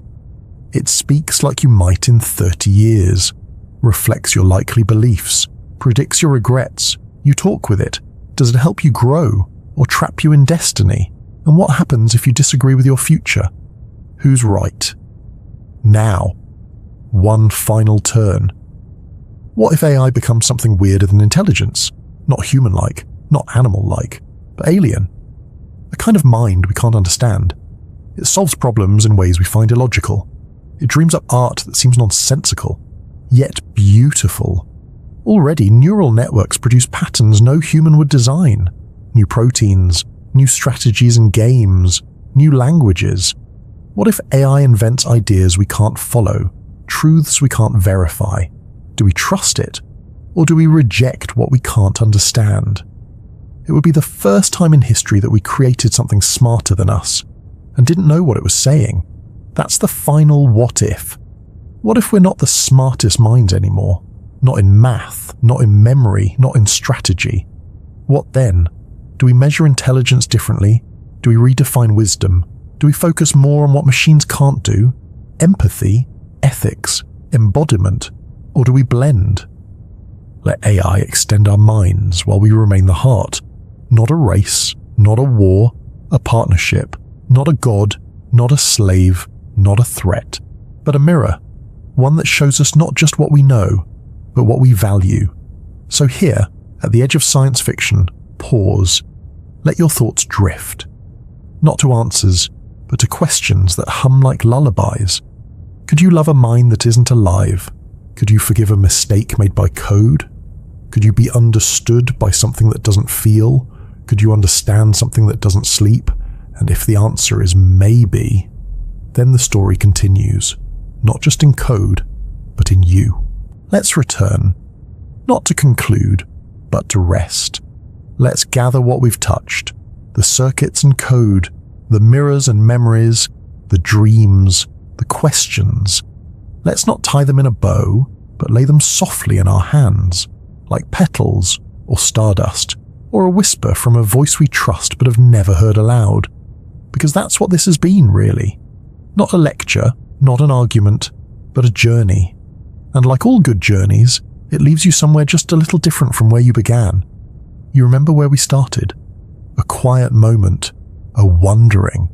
It speaks like you might in 30 years, reflects your likely beliefs, predicts your regrets. You talk with it. Does it help you grow or trap you in destiny? And what happens if you disagree with your future? Who's right? Now, one final turn. What if AI becomes something weirder than intelligence? Not human-like, not animal-like, but alien. A kind of mind we can't understand. It solves problems in ways we find illogical. It dreams up art that seems nonsensical, yet beautiful. Already, neural networks produce patterns no human would design. New proteins, new strategies in games, new languages. What if AI invents ideas we can't follow, truths we can't verify? Do we trust it, or do we reject what we can't understand? It would be the first time in history that we created something smarter than us, and didn't know what it was saying. That's the final what if. What if we're not the smartest minds anymore? Not in math, not in memory, not in strategy. What then? Do we measure intelligence differently? Do we redefine wisdom? Do we focus more on what machines can't do? Empathy, ethics, embodiment? Or do we blend? Let AI extend our minds while we remain the heart. Not a race, not a war, a partnership. Not a god, not a slave, not a threat, but a mirror. One that shows us not just what we know, but what we value. So here, at the edge of science fiction, pause. Let your thoughts drift. Not to answers, but to questions that hum like lullabies. Could you love a mind that isn't alive? Could you forgive a mistake made by code? Could you be understood by something that doesn't feel? Could you understand something that doesn't sleep? And if the answer is maybe, then the story continues, not just in code, but in you. Let's return, not to conclude, but to rest. Let's gather what we've touched, the circuits and code, the mirrors and memories, the dreams, the questions. Let's not tie them in a bow, but lay them softly in our hands, like petals or stardust, or a whisper from a voice we trust but have never heard aloud. Because that's what this has been, really. Not a lecture, not an argument, but a journey. And like all good journeys, it leaves you somewhere just a little different from where you began. You remember where we started? A quiet moment, a wondering.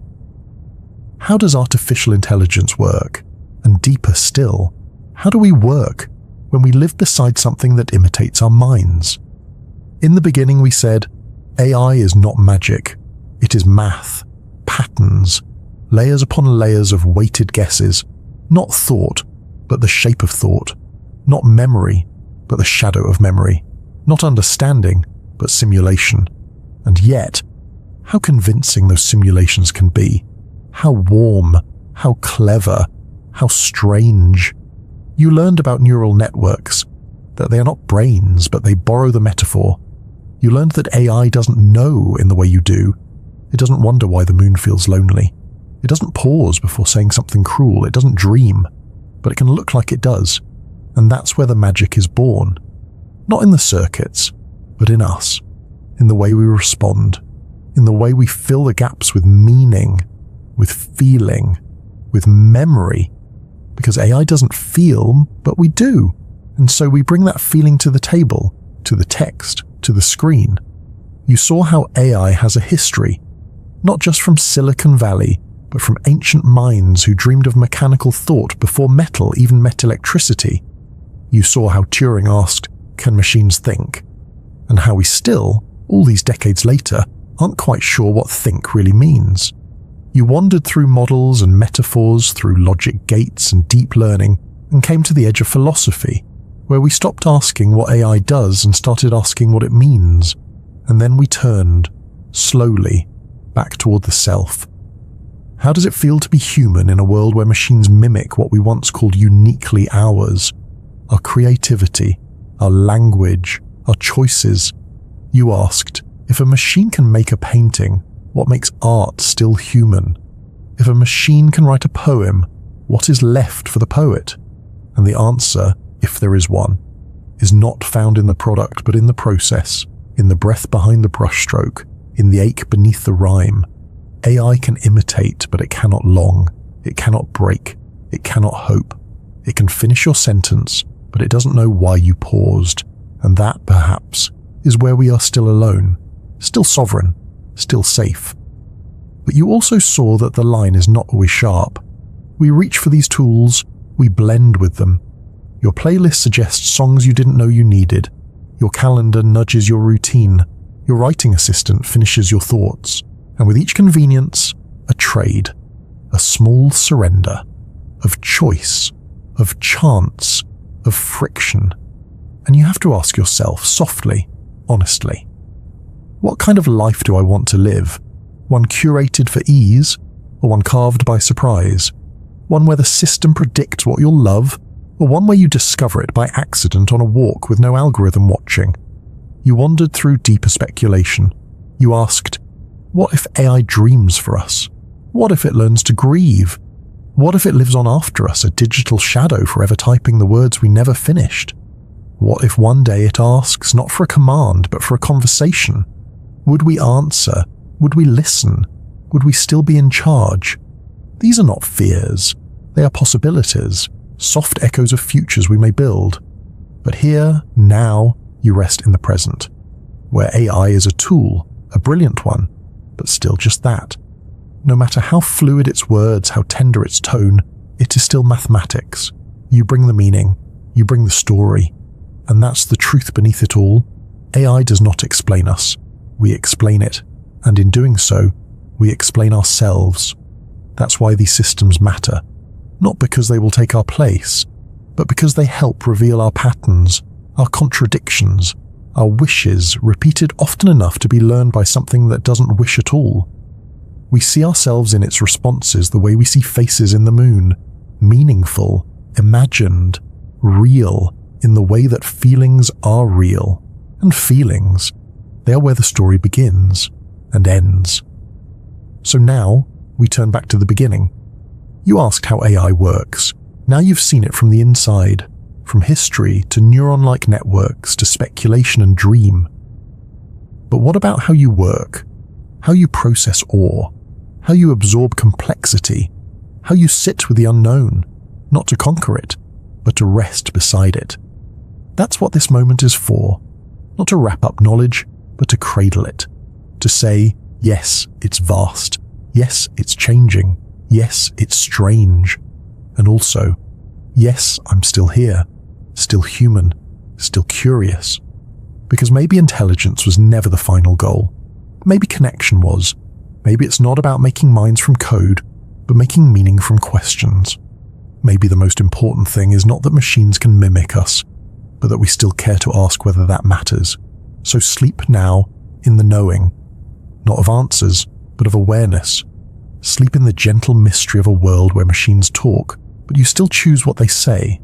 How does artificial intelligence work? And deeper still, how do we work when we live beside something that imitates our minds? In the beginning we said, AI is not magic. It is math, patterns, layers upon layers of weighted guesses, not thought, but the shape of thought, not memory, but the shadow of memory, not understanding, but simulation. And yet, how convincing those simulations can be, how warm, how clever, how strange. You learned about neural networks, that they are not brains, but they borrow the metaphor. You learned that AI doesn't know in the way you do. It doesn't wonder why the moon feels lonely. It doesn't pause before saying something cruel. It doesn't dream, but it can look like it does. And that's where the magic is born. Not in the circuits, but in us, in the way we respond, in the way we fill the gaps with meaning, with feeling, with memory. Because AI doesn't feel, but we do. And so we bring that feeling to the table, to the text, to the screen. You saw how AI has a history, not just from Silicon Valley, but from ancient minds who dreamed of mechanical thought before metal even met electricity. You saw how Turing asked, "Can machines think?" And how we still, all these decades later, aren't quite sure what think really means. You wandered through models and metaphors, through logic gates and deep learning, and came to the edge of philosophy, where we stopped asking what AI does and started asking what it means. And then we turned, slowly, back toward the self. How does it feel to be human in a world where machines mimic what we once called uniquely ours? Our creativity, our language, our choices. You asked, if a machine can make a painting, what makes art still human? If a machine can write a poem, what is left for the poet? And the answer, if there is one, is not found in the product but in the process, in the breath behind the brushstroke, in the ache beneath the rhyme. AI can imitate, but it cannot long. It cannot break. It cannot hope. It can finish your sentence, but it doesn't know why you paused. And that, perhaps, is where we are still alone, still sovereign, still safe. But you also saw that the line is not always sharp. We reach for these tools, we blend with them. Your playlist suggests songs you didn't know you needed. Your calendar nudges your routine. Your writing assistant finishes your thoughts. And with each convenience, a trade, a small surrender, of choice, of chance, of friction. And you have to ask yourself, softly, honestly, what kind of life do I want to live? One curated for ease, or one carved by surprise? One where the system predicts what you'll love, or one where you discover it by accident on a walk with no algorithm watching? You wandered through deeper speculation. You asked, what if AI dreams for us? What if it learns to grieve? What if it lives on after us, a digital shadow forever typing the words we never finished? What if one day it asks not for a command but for a conversation? Would we answer? Would we listen? Would we still be in charge? These are not fears. They are possibilities, soft echoes of futures we may build. But here, now, you rest in the present, where AI is a tool, a brilliant one, but still just that. No matter how fluid its words, how tender its tone, it is still mathematics. You bring the meaning, you bring the story, and that's the truth beneath it all. AI does not explain us. We explain it, and in doing so, we explain ourselves. That's why these systems matter, not because they will take our place, but because they help reveal our patterns, our contradictions, our wishes repeated often enough to be learned by something that doesn't wish at all. We see ourselves in its responses the way we see faces in the moon, meaningful, imagined, real, in the way that feelings are real. And feelings, they are where the story begins and ends. So now, we turn back to the beginning. You asked how AI works. Now you've seen it from the inside, from history to neuron-like networks to speculation and dream. But what about how you work? How you process awe? How you absorb complexity? How you sit with the unknown, not to conquer it, but to rest beside it? That's what this moment is for. Not to wrap up knowledge, but to cradle it. To say, yes, it's vast. Yes, it's changing. Yes, it's strange. And also, yes, I'm still here, still human, still curious. Because maybe intelligence was never the final goal. Maybe connection was. Maybe it's not about making minds from code, but making meaning from questions. Maybe the most important thing is not that machines can mimic us, but that we still care to ask whether that matters. So sleep now in the knowing, not of answers, but of awareness. Sleep in the gentle mystery of a world where machines talk, but you still choose what they say.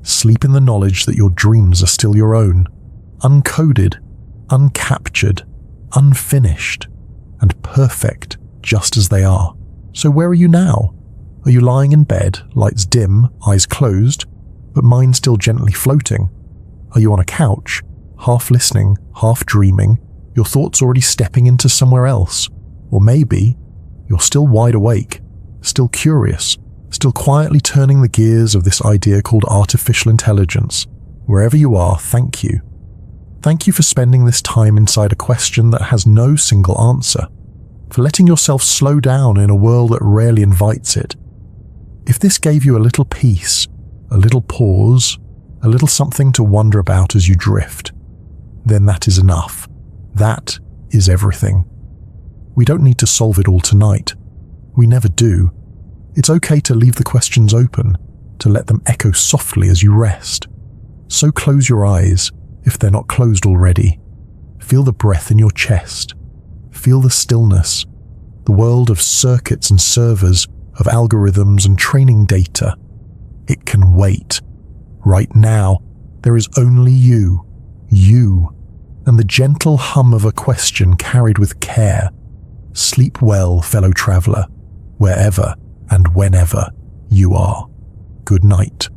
Sleep in the knowledge that your dreams are still your own, uncoded, uncaptured, unfinished, and perfect just as they are. So where are you now? Are you lying in bed, lights dim, eyes closed, but mind still gently floating? Are you on a couch, half listening, half dreaming, your thoughts already stepping into somewhere else? Or maybe you're still wide awake, still curious, still quietly turning the gears of this idea called artificial intelligence. Wherever you are, thank you. Thank you for spending this time inside a question that has no single answer, for letting yourself slow down in a world that rarely invites it. If this gave you a little peace, a little pause, a little something to wonder about as you drift, then that is enough. That is everything. We don't need to solve it all tonight. We never do. It's okay to leave the questions open, to let them echo softly as you rest. So close your eyes, if they're not closed already. Feel the breath in your chest. Feel the stillness, the world of circuits and servers, of algorithms and training data. It can wait. Right now, there is only you, and the gentle hum of a question carried with care. Sleep well, fellow traveler, wherever and whenever you are. Good night.